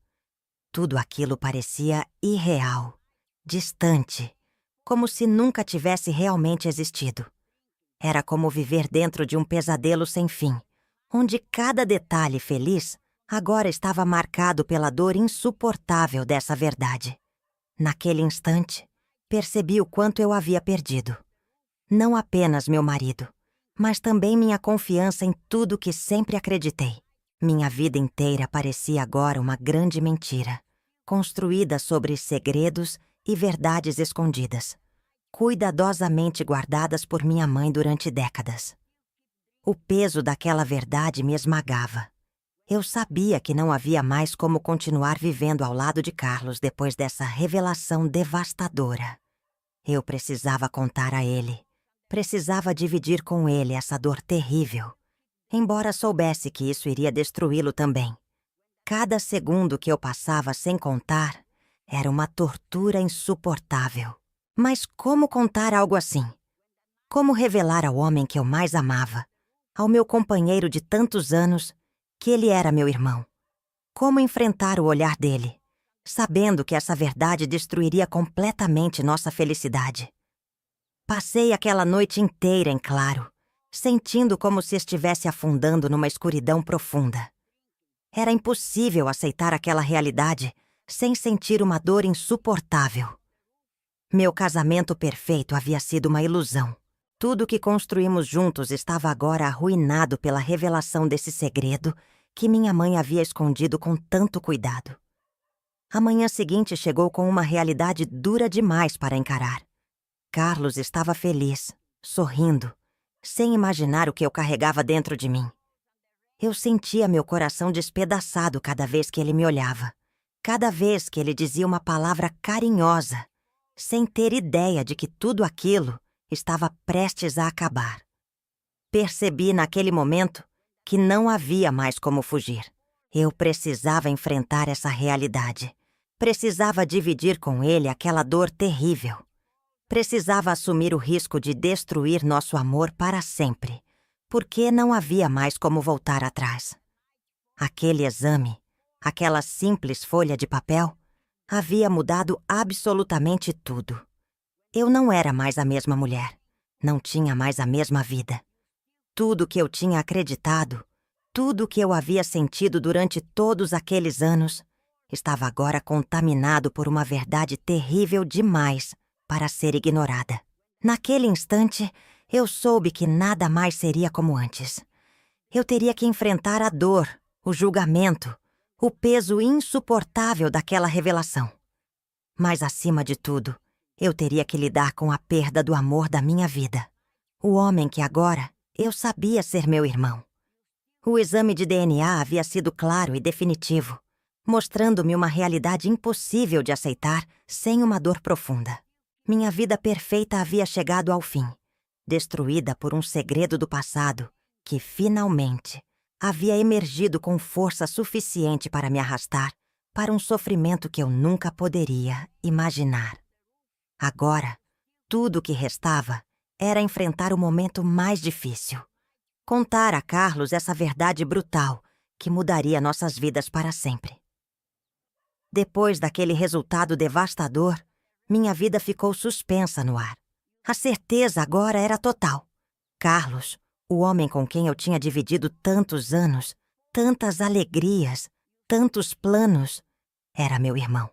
Tudo aquilo parecia irreal, distante, como se nunca tivesse realmente existido. Era como viver dentro de um pesadelo sem fim, onde cada detalhe feliz agora estava marcado pela dor insuportável dessa verdade. Naquele instante, percebi o quanto eu havia perdido. Não apenas meu marido, mas também minha confiança em tudo que sempre acreditei. Minha vida inteira parecia agora uma grande mentira, construída sobre segredos e verdades escondidas, cuidadosamente guardadas por minha mãe durante décadas. O peso daquela verdade me esmagava. Eu sabia que não havia mais como continuar vivendo ao lado de Carlos depois dessa revelação devastadora. Eu precisava contar a ele. Precisava dividir com ele essa dor terrível, embora soubesse que isso iria destruí-lo também. Cada segundo que eu passava sem contar era uma tortura insuportável. Mas como contar algo assim? Como revelar ao homem que eu mais amava, ao meu companheiro de tantos anos, que ele era meu irmão? Como enfrentar o olhar dele, sabendo que essa verdade destruiria completamente nossa felicidade? Passei aquela noite inteira em claro, sentindo como se estivesse afundando numa escuridão profunda. Era impossível aceitar aquela realidade sem sentir uma dor insuportável. Meu casamento perfeito havia sido uma ilusão. Tudo que construímos juntos estava agora arruinado pela revelação desse segredo que minha mãe havia escondido com tanto cuidado. A manhã seguinte chegou com uma realidade dura demais para encarar. Carlos estava feliz, sorrindo, sem imaginar o que eu carregava dentro de mim. Eu sentia meu coração despedaçado cada vez que ele me olhava, cada vez que ele dizia uma palavra carinhosa, sem ter ideia de que tudo aquilo estava prestes a acabar. Percebi naquele momento que não havia mais como fugir. Eu precisava enfrentar essa realidade. Precisava dividir com ele aquela dor terrível. Precisava assumir o risco de destruir nosso amor para sempre, porque não havia mais como voltar atrás. Aquele exame, aquela simples folha de papel, havia mudado absolutamente tudo. Eu não era mais a mesma mulher, não tinha mais a mesma vida. Tudo que eu tinha acreditado, tudo que eu havia sentido durante todos aqueles anos, estava agora contaminado por uma verdade terrível demais para ser ignorada. Naquele instante, eu soube que nada mais seria como antes. Eu teria que enfrentar a dor, o julgamento, o peso insuportável daquela revelação. Mas, acima de tudo, eu teria que lidar com a perda do amor da minha vida. O homem que agora eu sabia ser meu irmão. O exame de DNA havia sido claro e definitivo, mostrando-me uma realidade impossível de aceitar sem uma dor profunda. Minha vida perfeita havia chegado ao fim, destruída por um segredo do passado que, finalmente, havia emergido com força suficiente para me arrastar para um sofrimento que eu nunca poderia imaginar. Agora, tudo o que restava era enfrentar o momento mais difícil. Contar a Carlos essa verdade brutal que mudaria nossas vidas para sempre. Depois daquele resultado devastador, minha vida ficou suspensa no ar. A certeza agora era total. Carlos, o homem com quem eu tinha dividido tantos anos, tantas alegrias, tantos planos, era meu irmão.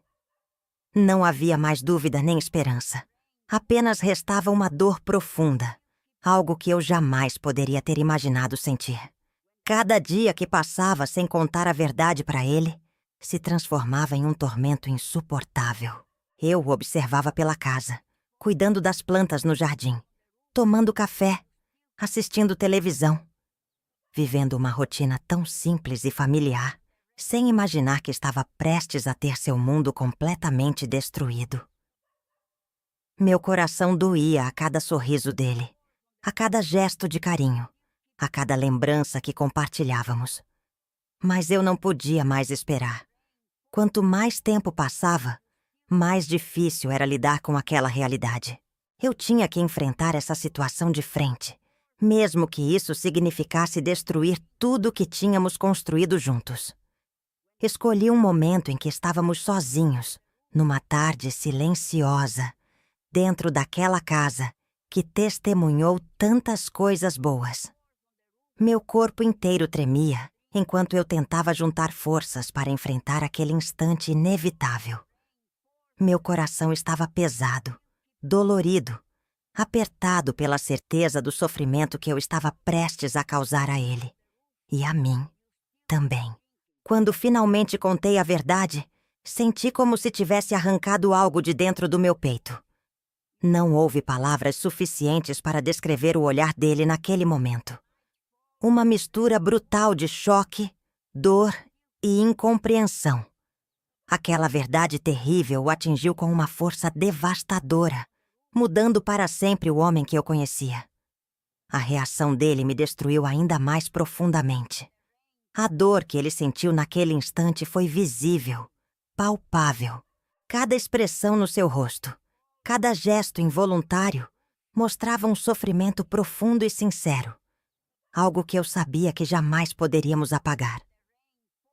Não havia mais dúvida nem esperança. Apenas restava uma dor profunda, algo que eu jamais poderia ter imaginado sentir. Cada dia que passava sem contar a verdade para ele, se transformava em um tormento insuportável. Eu o observava pela casa, cuidando das plantas no jardim, tomando café, assistindo televisão, vivendo uma rotina tão simples e familiar, sem imaginar que estava prestes a ter seu mundo completamente destruído. Meu coração doía a cada sorriso dele, a cada gesto de carinho, a cada lembrança que compartilhávamos. Mas eu não podia mais esperar. Quanto mais tempo passava, mais difícil era lidar com aquela realidade. Eu tinha que enfrentar essa situação de frente, mesmo que isso significasse destruir tudo que tínhamos construído juntos. Escolhi um momento em que estávamos sozinhos, numa tarde silenciosa, dentro daquela casa que testemunhou tantas coisas boas. Meu corpo inteiro tremia enquanto eu tentava juntar forças para enfrentar aquele instante inevitável. Meu coração estava pesado, dolorido, apertado pela certeza do sofrimento que eu estava prestes a causar a ele. E a mim também. Quando finalmente contei a verdade, senti como se tivesse arrancado algo de dentro do meu peito. Não houve palavras suficientes para descrever o olhar dele naquele momento. Uma mistura brutal de choque, dor e incompreensão. Aquela verdade terrível o atingiu com uma força devastadora, mudando para sempre o homem que eu conhecia. A reação dele me destruiu ainda mais profundamente. A dor que ele sentiu naquele instante foi visível, palpável. Cada expressão no seu rosto, cada gesto involuntário, mostrava um sofrimento profundo e sincero. Algo que eu sabia que jamais poderíamos apagar.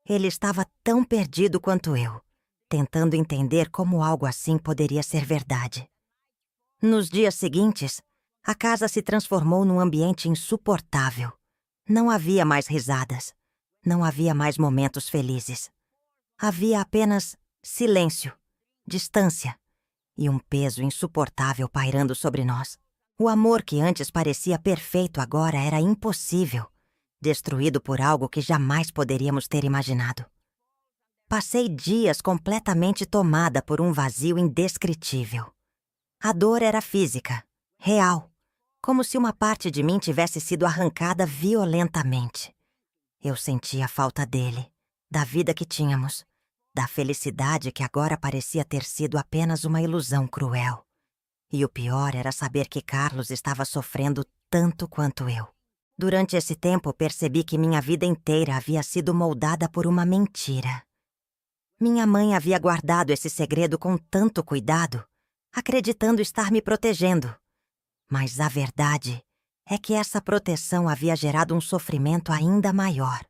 Ele estava tão perdido quanto eu, tentando entender como algo assim poderia ser verdade. Nos dias seguintes, a casa se transformou num ambiente insuportável. Não havia mais risadas. Não havia mais momentos felizes. Havia apenas silêncio, distância e um peso insuportável pairando sobre nós. O amor que antes parecia perfeito agora era impossível, destruído por algo que jamais poderíamos ter imaginado. Passei dias completamente tomada por um vazio indescritível. A dor era física, real, como se uma parte de mim tivesse sido arrancada violentamente. Eu sentia a falta dele, da vida que tínhamos, da felicidade que agora parecia ter sido apenas uma ilusão cruel. E o pior era saber que Carlos estava sofrendo tanto quanto eu. Durante esse tempo, percebi que minha vida inteira havia sido moldada por uma mentira. Minha mãe havia guardado esse segredo com tanto cuidado, acreditando estar me protegendo. Mas a verdade é que essa proteção havia gerado um sofrimento ainda maior.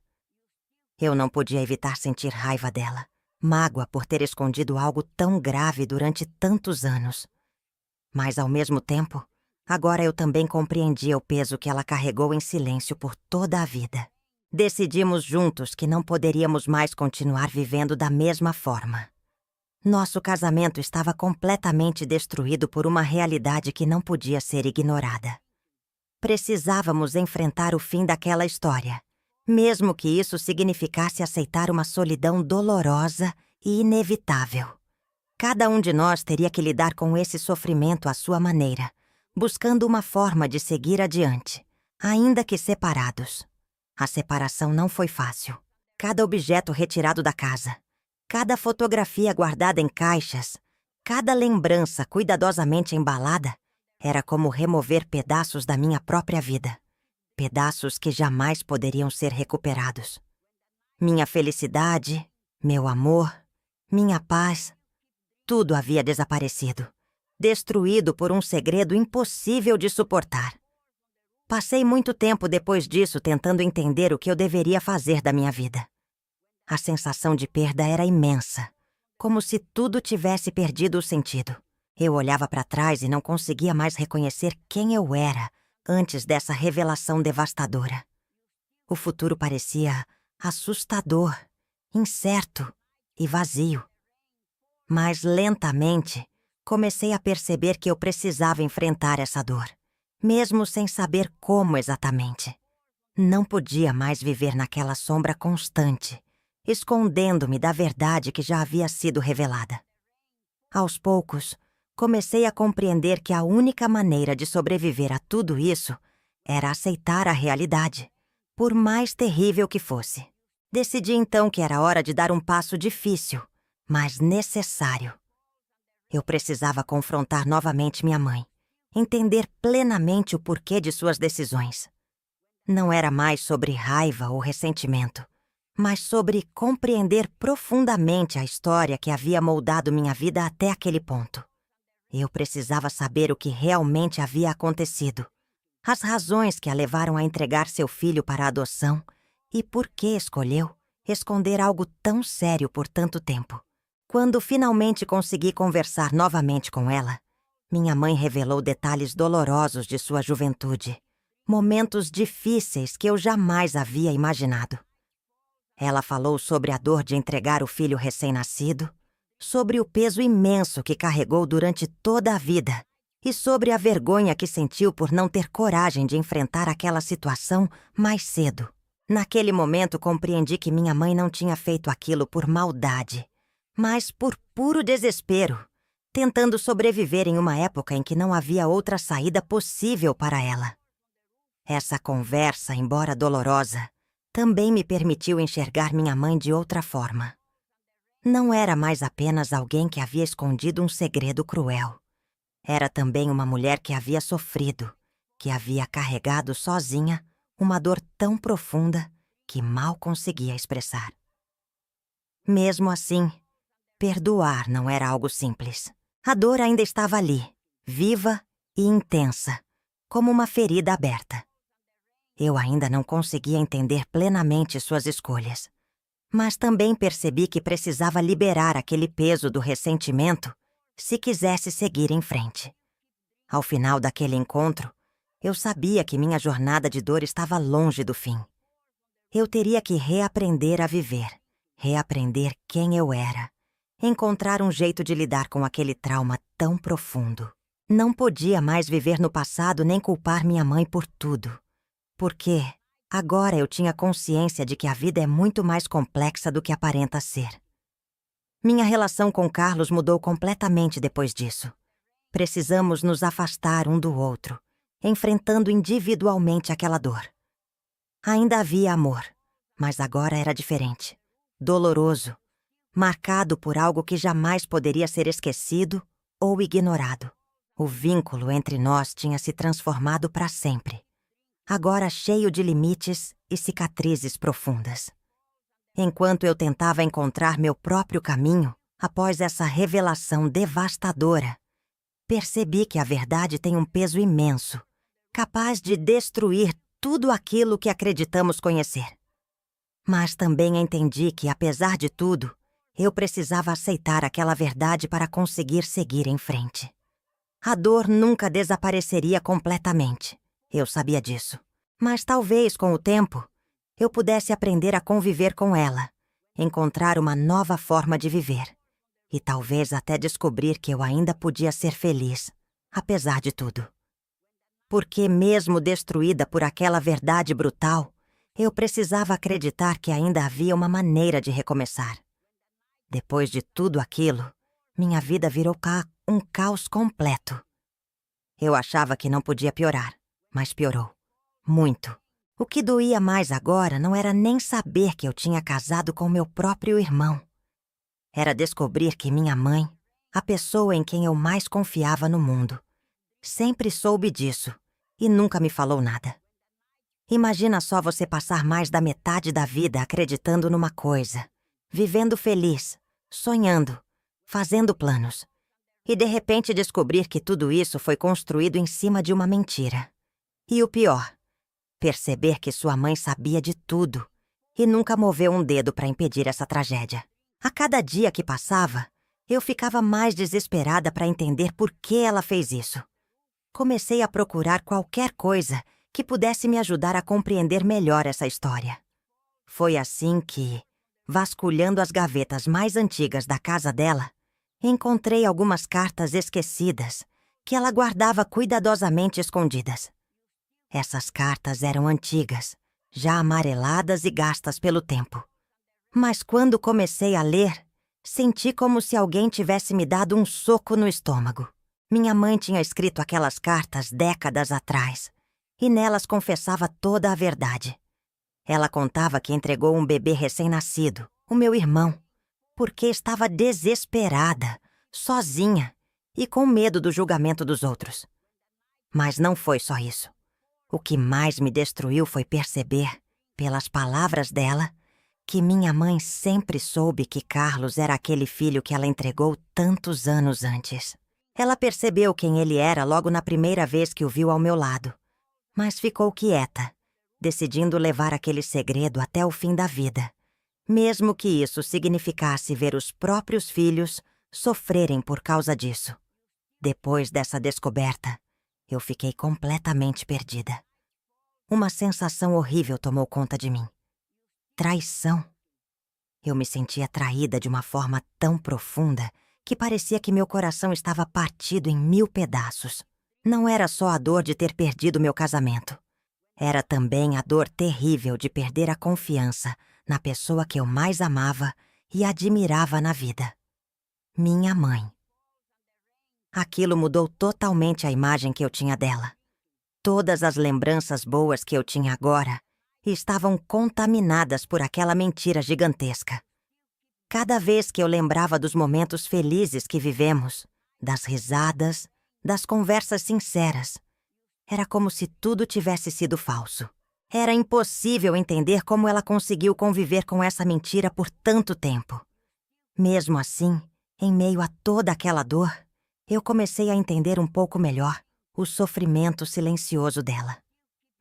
Eu não podia evitar sentir raiva dela, mágoa por ter escondido algo tão grave durante tantos anos. Mas, ao mesmo tempo, agora eu também compreendia o peso que ela carregou em silêncio por toda a vida. Decidimos juntos que não poderíamos mais continuar vivendo da mesma forma. Nosso casamento estava completamente destruído por uma realidade que não podia ser ignorada. Precisávamos enfrentar o fim daquela história, mesmo que isso significasse aceitar uma solidão dolorosa e inevitável. Cada um de nós teria que lidar com esse sofrimento à sua maneira, buscando uma forma de seguir adiante, ainda que separados. A separação não foi fácil. Cada objeto retirado da casa, cada fotografia guardada em caixas, cada lembrança cuidadosamente embalada, era como remover pedaços da minha própria vida. Pedaços que jamais poderiam ser recuperados. Minha felicidade, meu amor, minha paz, tudo havia desaparecido, destruído por um segredo impossível de suportar. Passei muito tempo depois disso tentando entender o que eu deveria fazer da minha vida. A sensação de perda era imensa, como se tudo tivesse perdido o sentido. Eu olhava para trás e não conseguia mais reconhecer quem eu era antes dessa revelação devastadora. O futuro parecia assustador, incerto e vazio. Mas lentamente, comecei a perceber que eu precisava enfrentar essa dor, mesmo sem saber como exatamente. Não podia mais viver naquela sombra constante, escondendo-me da verdade que já havia sido revelada. Aos poucos, comecei a compreender que a única maneira de sobreviver a tudo isso era aceitar a realidade, por mais terrível que fosse. Decidi então que era hora de dar um passo difícil, mas necessário. Eu precisava confrontar novamente minha mãe, entender plenamente o porquê de suas decisões. Não era mais sobre raiva ou ressentimento, mas sobre compreender profundamente a história que havia moldado minha vida até aquele ponto. Eu precisava saber o que realmente havia acontecido, as razões que a levaram a entregar seu filho para a adoção e por que escolheu esconder algo tão sério por tanto tempo. Quando finalmente consegui conversar novamente com ela, minha mãe revelou detalhes dolorosos de sua juventude, momentos difíceis que eu jamais havia imaginado. Ela falou sobre a dor de entregar o filho recém-nascido, sobre o peso imenso que carregou durante toda a vida e sobre a vergonha que sentiu por não ter coragem de enfrentar aquela situação mais cedo. Naquele momento compreendi que minha mãe não tinha feito aquilo por maldade, mas por puro desespero, tentando sobreviver em uma época em que não havia outra saída possível para ela. Essa conversa, embora dolorosa, também me permitiu enxergar minha mãe de outra forma. Não era mais apenas alguém que havia escondido um segredo cruel. Era também uma mulher que havia sofrido, que havia carregado sozinha uma dor tão profunda que mal conseguia expressar. Mesmo assim, perdoar não era algo simples. A dor ainda estava ali, viva e intensa, como uma ferida aberta. Eu ainda não conseguia entender plenamente suas escolhas, mas também percebi que precisava liberar aquele peso do ressentimento se quisesse seguir em frente. Ao final daquele encontro, eu sabia que minha jornada de dor estava longe do fim. Eu teria que reaprender a viver, reaprender quem eu era, encontrar um jeito de lidar com aquele trauma tão profundo. Não podia mais viver no passado nem culpar minha mãe por tudo, porque agora eu tinha consciência de que a vida é muito mais complexa do que aparenta ser. Minha relação com Carlos mudou completamente depois disso. Precisamos nos afastar um do outro, enfrentando individualmente aquela dor. Ainda havia amor, mas agora era diferente, doloroso, marcado por algo que jamais poderia ser esquecido ou ignorado. O vínculo entre nós tinha se transformado para sempre, agora cheio de limites e cicatrizes profundas. Enquanto eu tentava encontrar meu próprio caminho, após essa revelação devastadora, percebi que a verdade tem um peso imenso, capaz de destruir tudo aquilo que acreditamos conhecer. Mas também entendi que, apesar de tudo, eu precisava aceitar aquela verdade para conseguir seguir em frente. A dor nunca desapareceria completamente, eu sabia disso. Mas talvez, com o tempo, eu pudesse aprender a conviver com ela, encontrar uma nova forma de viver. E talvez até descobrir que eu ainda podia ser feliz, apesar de tudo. Porque mesmo destruída por aquela verdade brutal, eu precisava acreditar que ainda havia uma maneira de recomeçar. Depois de tudo aquilo, minha vida virou um caos completo. Eu achava que não podia piorar, mas piorou. Muito. O que doía mais agora não era nem saber que eu tinha casado com meu próprio irmão. Era descobrir que minha mãe, a pessoa em quem eu mais confiava no mundo, sempre soube disso e nunca me falou nada. Imagina só você passar mais da metade da vida acreditando numa coisa, vivendo feliz, sonhando, fazendo planos, e de repente descobrir que tudo isso foi construído em cima de uma mentira. E o pior, perceber que sua mãe sabia de tudo e nunca moveu um dedo para impedir essa tragédia. A cada dia que passava, eu ficava mais desesperada para entender por que ela fez isso. Comecei a procurar qualquer coisa que pudesse me ajudar a compreender melhor essa história. Foi assim que, vasculhando as gavetas mais antigas da casa dela, encontrei algumas cartas esquecidas que ela guardava cuidadosamente escondidas. Essas cartas eram antigas, já amareladas e gastas pelo tempo. Mas quando comecei a ler, senti como se alguém tivesse me dado um soco no estômago. Minha mãe tinha escrito aquelas cartas décadas atrás, e nelas confessava toda a verdade. Ela contava que entregou um bebê recém-nascido, o meu irmão, porque estava desesperada, sozinha e com medo do julgamento dos outros. Mas não foi só isso. O que mais me destruiu foi perceber, pelas palavras dela, que minha mãe sempre soube que Carlos era aquele filho que ela entregou tantos anos antes. Ela percebeu quem ele era logo na primeira vez que o viu ao meu lado, mas ficou quieta, decidindo levar aquele segredo até o fim da vida, mesmo que isso significasse ver os próprios filhos sofrerem por causa disso. Depois dessa descoberta, eu fiquei completamente perdida. Uma sensação horrível tomou conta de mim. Traição. Eu me sentia traída de uma forma tão profunda que parecia que meu coração estava partido em 1000 pedaços. Não era só a dor de ter perdido meu casamento. Era também a dor terrível de perder a confiança na pessoa que eu mais amava e admirava na vida. Minha mãe. Aquilo mudou totalmente a imagem que eu tinha dela. Todas as lembranças boas que eu tinha agora estavam contaminadas por aquela mentira gigantesca. Cada vez que eu lembrava dos momentos felizes que vivemos, das risadas, das conversas sinceras, era como se tudo tivesse sido falso. Era impossível entender como ela conseguiu conviver com essa mentira por tanto tempo. Mesmo assim, em meio a toda aquela dor, eu comecei a entender um pouco melhor o sofrimento silencioso dela.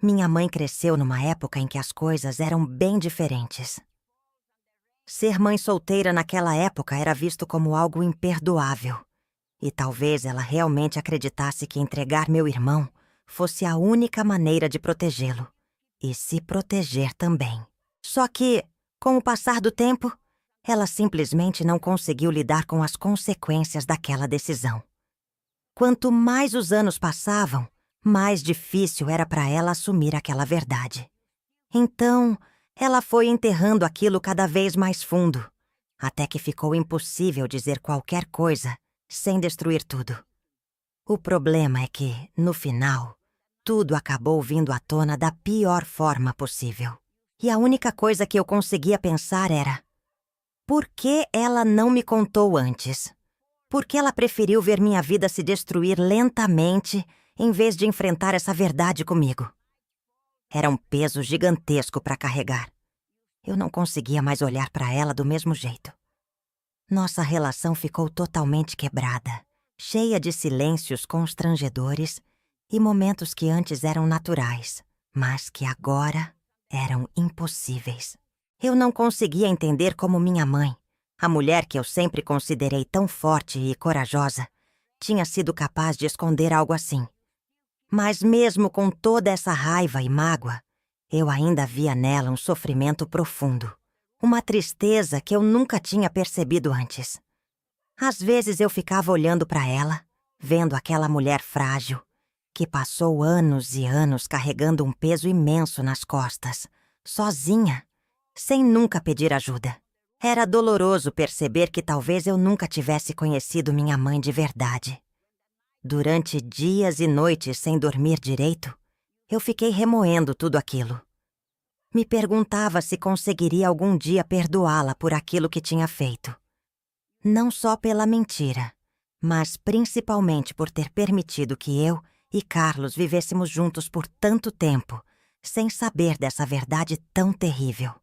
Minha mãe cresceu numa época em que as coisas eram bem diferentes. Ser mãe solteira naquela época era visto como algo imperdoável. E talvez ela realmente acreditasse que entregar meu irmão fosse a única maneira de protegê-lo. E se proteger também. Só que, com o passar do tempo, ela simplesmente não conseguiu lidar com as consequências daquela decisão. Quanto mais os anos passavam, mais difícil era para ela assumir aquela verdade. Então, ela foi enterrando aquilo cada vez mais fundo, até que ficou impossível dizer qualquer coisa sem destruir tudo. O problema é que, no final, tudo acabou vindo à tona da pior forma possível. E a única coisa que eu conseguia pensar era: por que ela não me contou antes? Por que ela preferiu ver minha vida se destruir lentamente em vez de enfrentar essa verdade comigo? Era um peso gigantesco para carregar. Eu não conseguia mais olhar para ela do mesmo jeito. Nossa relação ficou totalmente quebrada, cheia de silêncios constrangedores e momentos que antes eram naturais, mas que agora eram impossíveis. Eu não conseguia entender como minha mãe, a mulher que eu sempre considerei tão forte e corajosa, tinha sido capaz de esconder algo assim. Mas mesmo com toda essa raiva e mágoa, eu ainda via nela um sofrimento profundo, uma tristeza que eu nunca tinha percebido antes. Às vezes eu ficava olhando para ela, vendo aquela mulher frágil, que passou anos e anos carregando um peso imenso nas costas, sozinha, sem nunca pedir ajuda. Era doloroso perceber que talvez eu nunca tivesse conhecido minha mãe de verdade. Durante dias e noites sem dormir direito, eu fiquei remoendo tudo aquilo. Me perguntava se conseguiria algum dia perdoá-la por aquilo que tinha feito. Não só pela mentira, mas principalmente por ter permitido que eu e Carlos vivêssemos juntos por tanto tempo, sem saber dessa verdade tão terrível.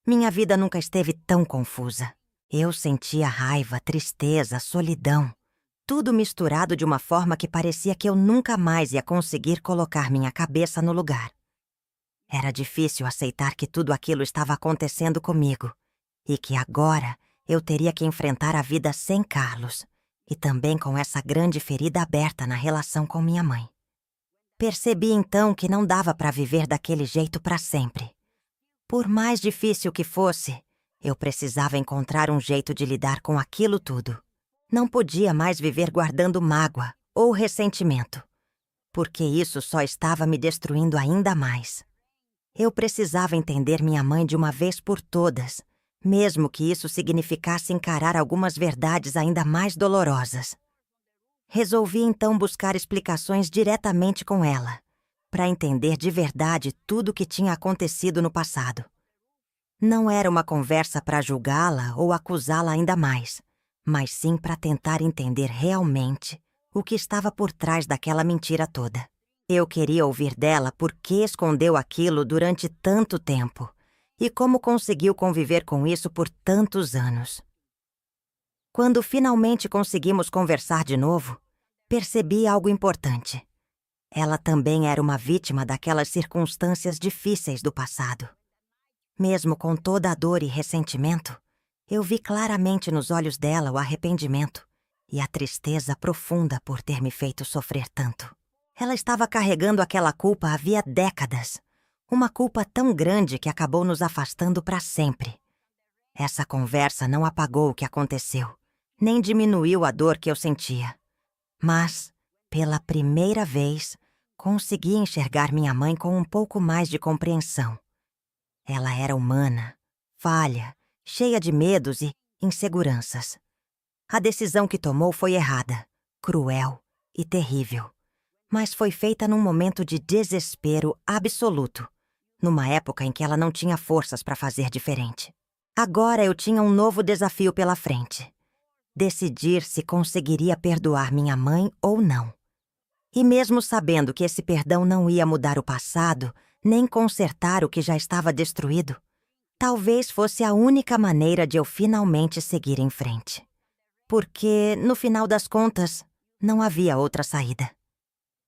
Minha vida nunca esteve tão confusa. Eu sentia raiva, tristeza, solidão, tudo misturado de uma forma que parecia que eu nunca mais ia conseguir colocar minha cabeça no lugar. Era difícil aceitar que tudo aquilo estava acontecendo comigo e que agora eu teria que enfrentar a vida sem Carlos e também com essa grande ferida aberta na relação com minha mãe. Percebi então que não dava para viver daquele jeito para sempre. Por mais difícil que fosse, eu precisava encontrar um jeito de lidar com aquilo tudo. Não podia mais viver guardando mágoa ou ressentimento, porque isso só estava me destruindo ainda mais. Eu precisava entender minha mãe de uma vez por todas, mesmo que isso significasse encarar algumas verdades ainda mais dolorosas. Resolvi então buscar explicações diretamente com ela, para entender de verdade tudo o que tinha acontecido no passado. Não era uma conversa para julgá-la ou acusá-la ainda mais, mas sim para tentar entender realmente o que estava por trás daquela mentira toda. Eu queria ouvir dela por que escondeu aquilo durante tanto tempo e como conseguiu conviver com isso por tantos anos. Quando finalmente conseguimos conversar de novo, percebi algo importante. Ela também era uma vítima daquelas circunstâncias difíceis do passado. Mesmo com toda a dor e ressentimento, eu vi claramente nos olhos dela o arrependimento e a tristeza profunda por ter me feito sofrer tanto. Ela estava carregando aquela culpa havia décadas, uma culpa tão grande que acabou nos afastando para sempre. Essa conversa não apagou o que aconteceu, nem diminuiu a dor que eu sentia. Mas, pela primeira vez, consegui enxergar minha mãe com um pouco mais de compreensão. Ela era humana, falha, cheia de medos e inseguranças. A decisão que tomou foi errada, cruel e terrível. Mas foi feita num momento de desespero absoluto, numa época em que ela não tinha forças para fazer diferente. Agora eu tinha um novo desafio pela frente. Decidir se conseguiria perdoar minha mãe ou não. E mesmo sabendo que esse perdão não ia mudar o passado, nem consertar o que já estava destruído, talvez fosse a única maneira de eu finalmente seguir em frente. Porque, no final das contas, não havia outra saída.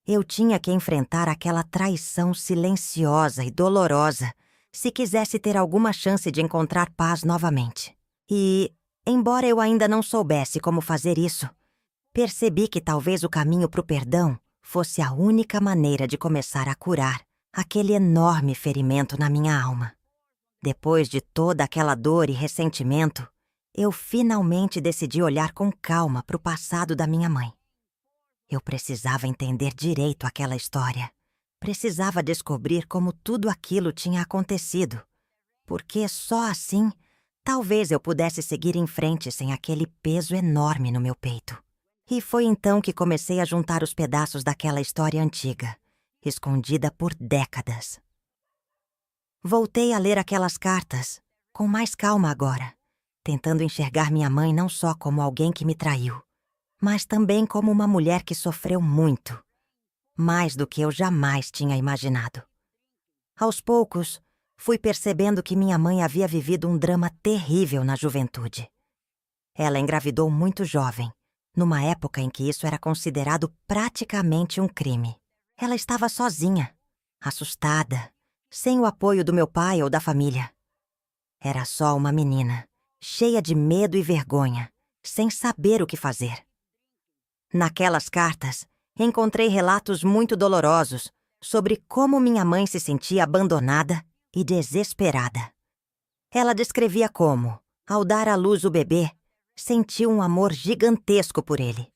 Eu tinha que enfrentar aquela traição silenciosa e dolorosa se quisesse ter alguma chance de encontrar paz novamente. E, embora eu ainda não soubesse como fazer isso, percebi que talvez o caminho para o perdão fosse a única maneira de começar a curar aquele enorme ferimento na minha alma. Depois de toda aquela dor e ressentimento, eu finalmente decidi olhar com calma para o passado da minha mãe. Eu precisava entender direito aquela história. Precisava descobrir como tudo aquilo tinha acontecido, porque só assim, talvez eu pudesse seguir em frente sem aquele peso enorme no meu peito. E foi então que comecei a juntar os pedaços daquela história antiga, escondida por décadas. Voltei a ler aquelas cartas, com mais calma agora, tentando enxergar minha mãe não só como alguém que me traiu, mas também como uma mulher que sofreu muito, mais do que eu jamais tinha imaginado. Aos poucos, fui percebendo que minha mãe havia vivido um drama terrível na juventude. Ela engravidou muito jovem, numa época em que isso era considerado praticamente um crime. Ela estava sozinha, assustada, sem o apoio do meu pai ou da família. Era só uma menina, cheia de medo e vergonha, sem saber o que fazer. Naquelas cartas, encontrei relatos muito dolorosos sobre como minha mãe se sentia abandonada e desesperada. Ela descrevia como, ao dar à luz o bebê, sentiu um amor gigantesco por ele,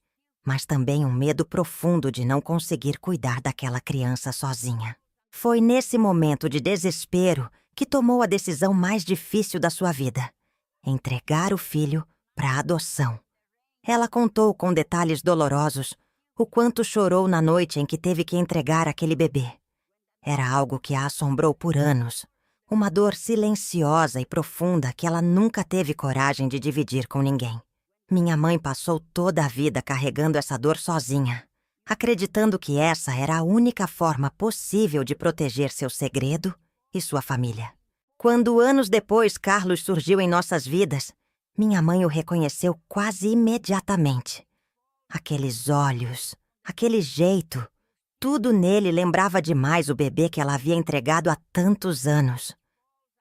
mas também um medo profundo de não conseguir cuidar daquela criança sozinha. Foi nesse momento de desespero que tomou a decisão mais difícil da sua vida: entregar o filho para adoção. Ela contou com detalhes dolorosos o quanto chorou na noite em que teve que entregar aquele bebê. Era algo que a assombrou por anos, uma dor silenciosa e profunda que ela nunca teve coragem de dividir com ninguém. Minha mãe passou toda a vida carregando essa dor sozinha, acreditando que essa era a única forma possível de proteger seu segredo e sua família. Quando anos depois Carlos surgiu em nossas vidas, minha mãe o reconheceu quase imediatamente. Aqueles olhos, aquele jeito, tudo nele lembrava demais o bebê que ela havia entregado há tantos anos.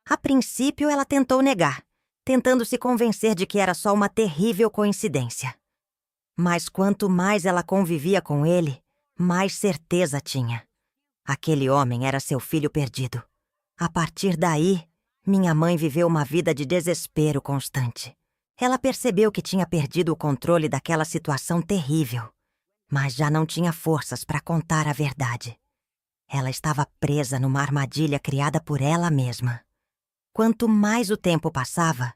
A princípio, ela tentou negar, tentando se convencer de que era só uma terrível coincidência. Mas quanto mais ela convivia com ele, mais certeza tinha. Aquele homem era seu filho perdido. A partir daí, minha mãe viveu uma vida de desespero constante. Ela percebeu que tinha perdido o controle daquela situação terrível, mas já não tinha forças para contar a verdade. Ela estava presa numa armadilha criada por ela mesma. Quanto mais o tempo passava,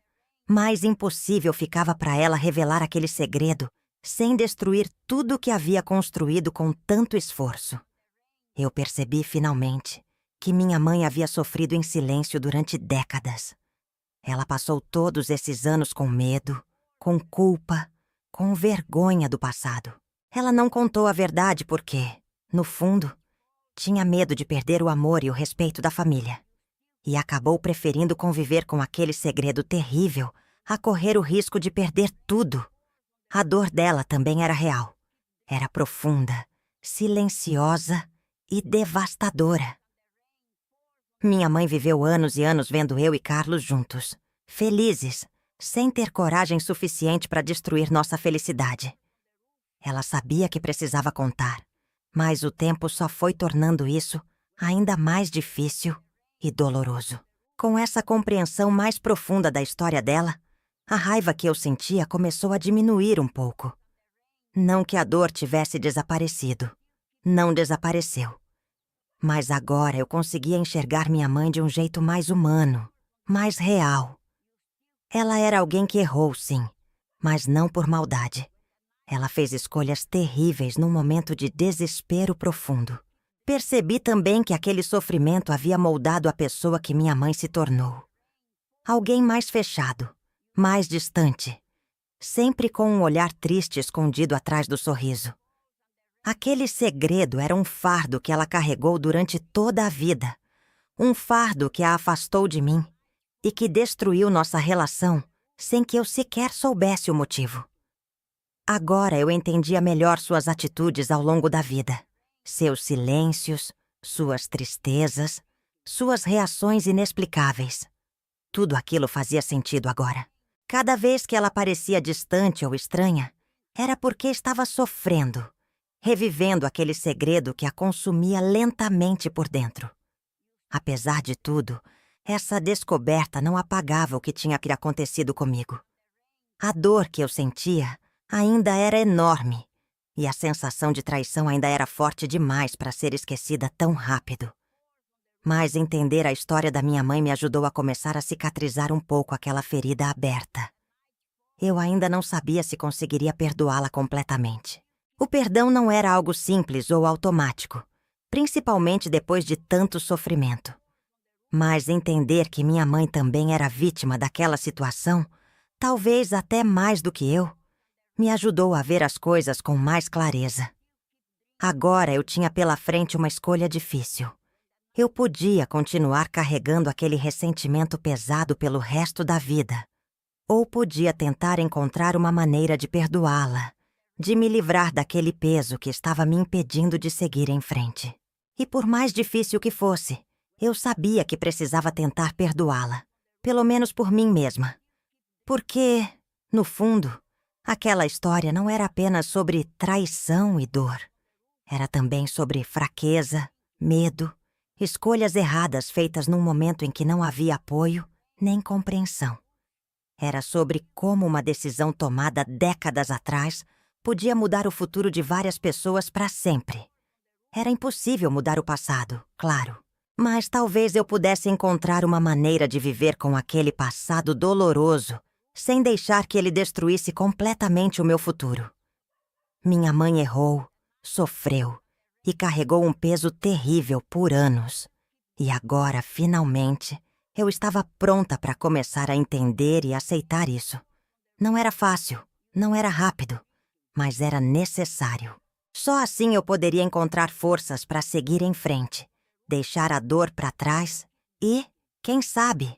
mais impossível ficava para ela revelar aquele segredo sem destruir tudo o que havia construído com tanto esforço. Eu percebi finalmente que minha mãe havia sofrido em silêncio durante décadas. Ela passou todos esses anos com medo, com culpa, com vergonha do passado. Ela não contou a verdade porque, no fundo, tinha medo de perder o amor e o respeito da família. E acabou preferindo conviver com aquele segredo terrível a correr o risco de perder tudo. A dor dela também era real. Era profunda, silenciosa e devastadora. Minha mãe viveu anos e anos vendo eu e Carlos juntos, felizes, sem ter coragem suficiente para destruir nossa felicidade. Ela sabia que precisava contar, mas o tempo só foi tornando isso ainda mais difícil e doloroso. Com essa compreensão mais profunda da história dela, a raiva que eu sentia começou a diminuir um pouco. Não que a dor tivesse desaparecido. Não desapareceu. Mas agora eu conseguia enxergar minha mãe de um jeito mais humano, mais real. Ela era alguém que errou, sim, mas não por maldade. Ela fez escolhas terríveis num momento de desespero profundo. Percebi também que aquele sofrimento havia moldado a pessoa que minha mãe se tornou. Alguém mais fechado, mais distante, sempre com um olhar triste escondido atrás do sorriso. Aquele segredo era um fardo que ela carregou durante toda a vida. Um fardo que a afastou de mim e que destruiu nossa relação sem que eu sequer soubesse o motivo. Agora eu entendia melhor suas atitudes ao longo da vida. Seus silêncios, suas tristezas, suas reações inexplicáveis. Tudo aquilo fazia sentido agora. Cada vez que ela parecia distante ou estranha, era porque estava sofrendo, revivendo aquele segredo que a consumia lentamente por dentro. Apesar de tudo, essa descoberta não apagava o que tinha acontecido comigo. A dor que eu sentia ainda era enorme, e a sensação de traição ainda era forte demais para ser esquecida tão rápido. Mas entender a história da minha mãe me ajudou a começar a cicatrizar um pouco aquela ferida aberta. Eu ainda não sabia se conseguiria perdoá-la completamente. O perdão não era algo simples ou automático, principalmente depois de tanto sofrimento. Mas entender que minha mãe também era vítima daquela situação, talvez até mais do que eu, me ajudou a ver as coisas com mais clareza. Agora eu tinha pela frente uma escolha difícil. Eu podia continuar carregando aquele ressentimento pesado pelo resto da vida, ou podia tentar encontrar uma maneira de perdoá-la, de me livrar daquele peso que estava me impedindo de seguir em frente. E por mais difícil que fosse, eu sabia que precisava tentar perdoá-la, pelo menos por mim mesma. Porque, no fundo, aquela história não era apenas sobre traição e dor. Era também sobre fraqueza, medo, escolhas erradas feitas num momento em que não havia apoio nem compreensão. Era sobre como uma decisão tomada décadas atrás podia mudar o futuro de várias pessoas para sempre. Era impossível mudar o passado, claro. Mas talvez eu pudesse encontrar uma maneira de viver com aquele passado doloroso, sem deixar que ele destruísse completamente o meu futuro. Minha mãe errou, sofreu e carregou um peso terrível por anos. E agora, finalmente, eu estava pronta para começar a entender e aceitar isso. Não era fácil, não era rápido, mas era necessário. Só assim eu poderia encontrar forças para seguir em frente, deixar a dor para trás e, quem sabe,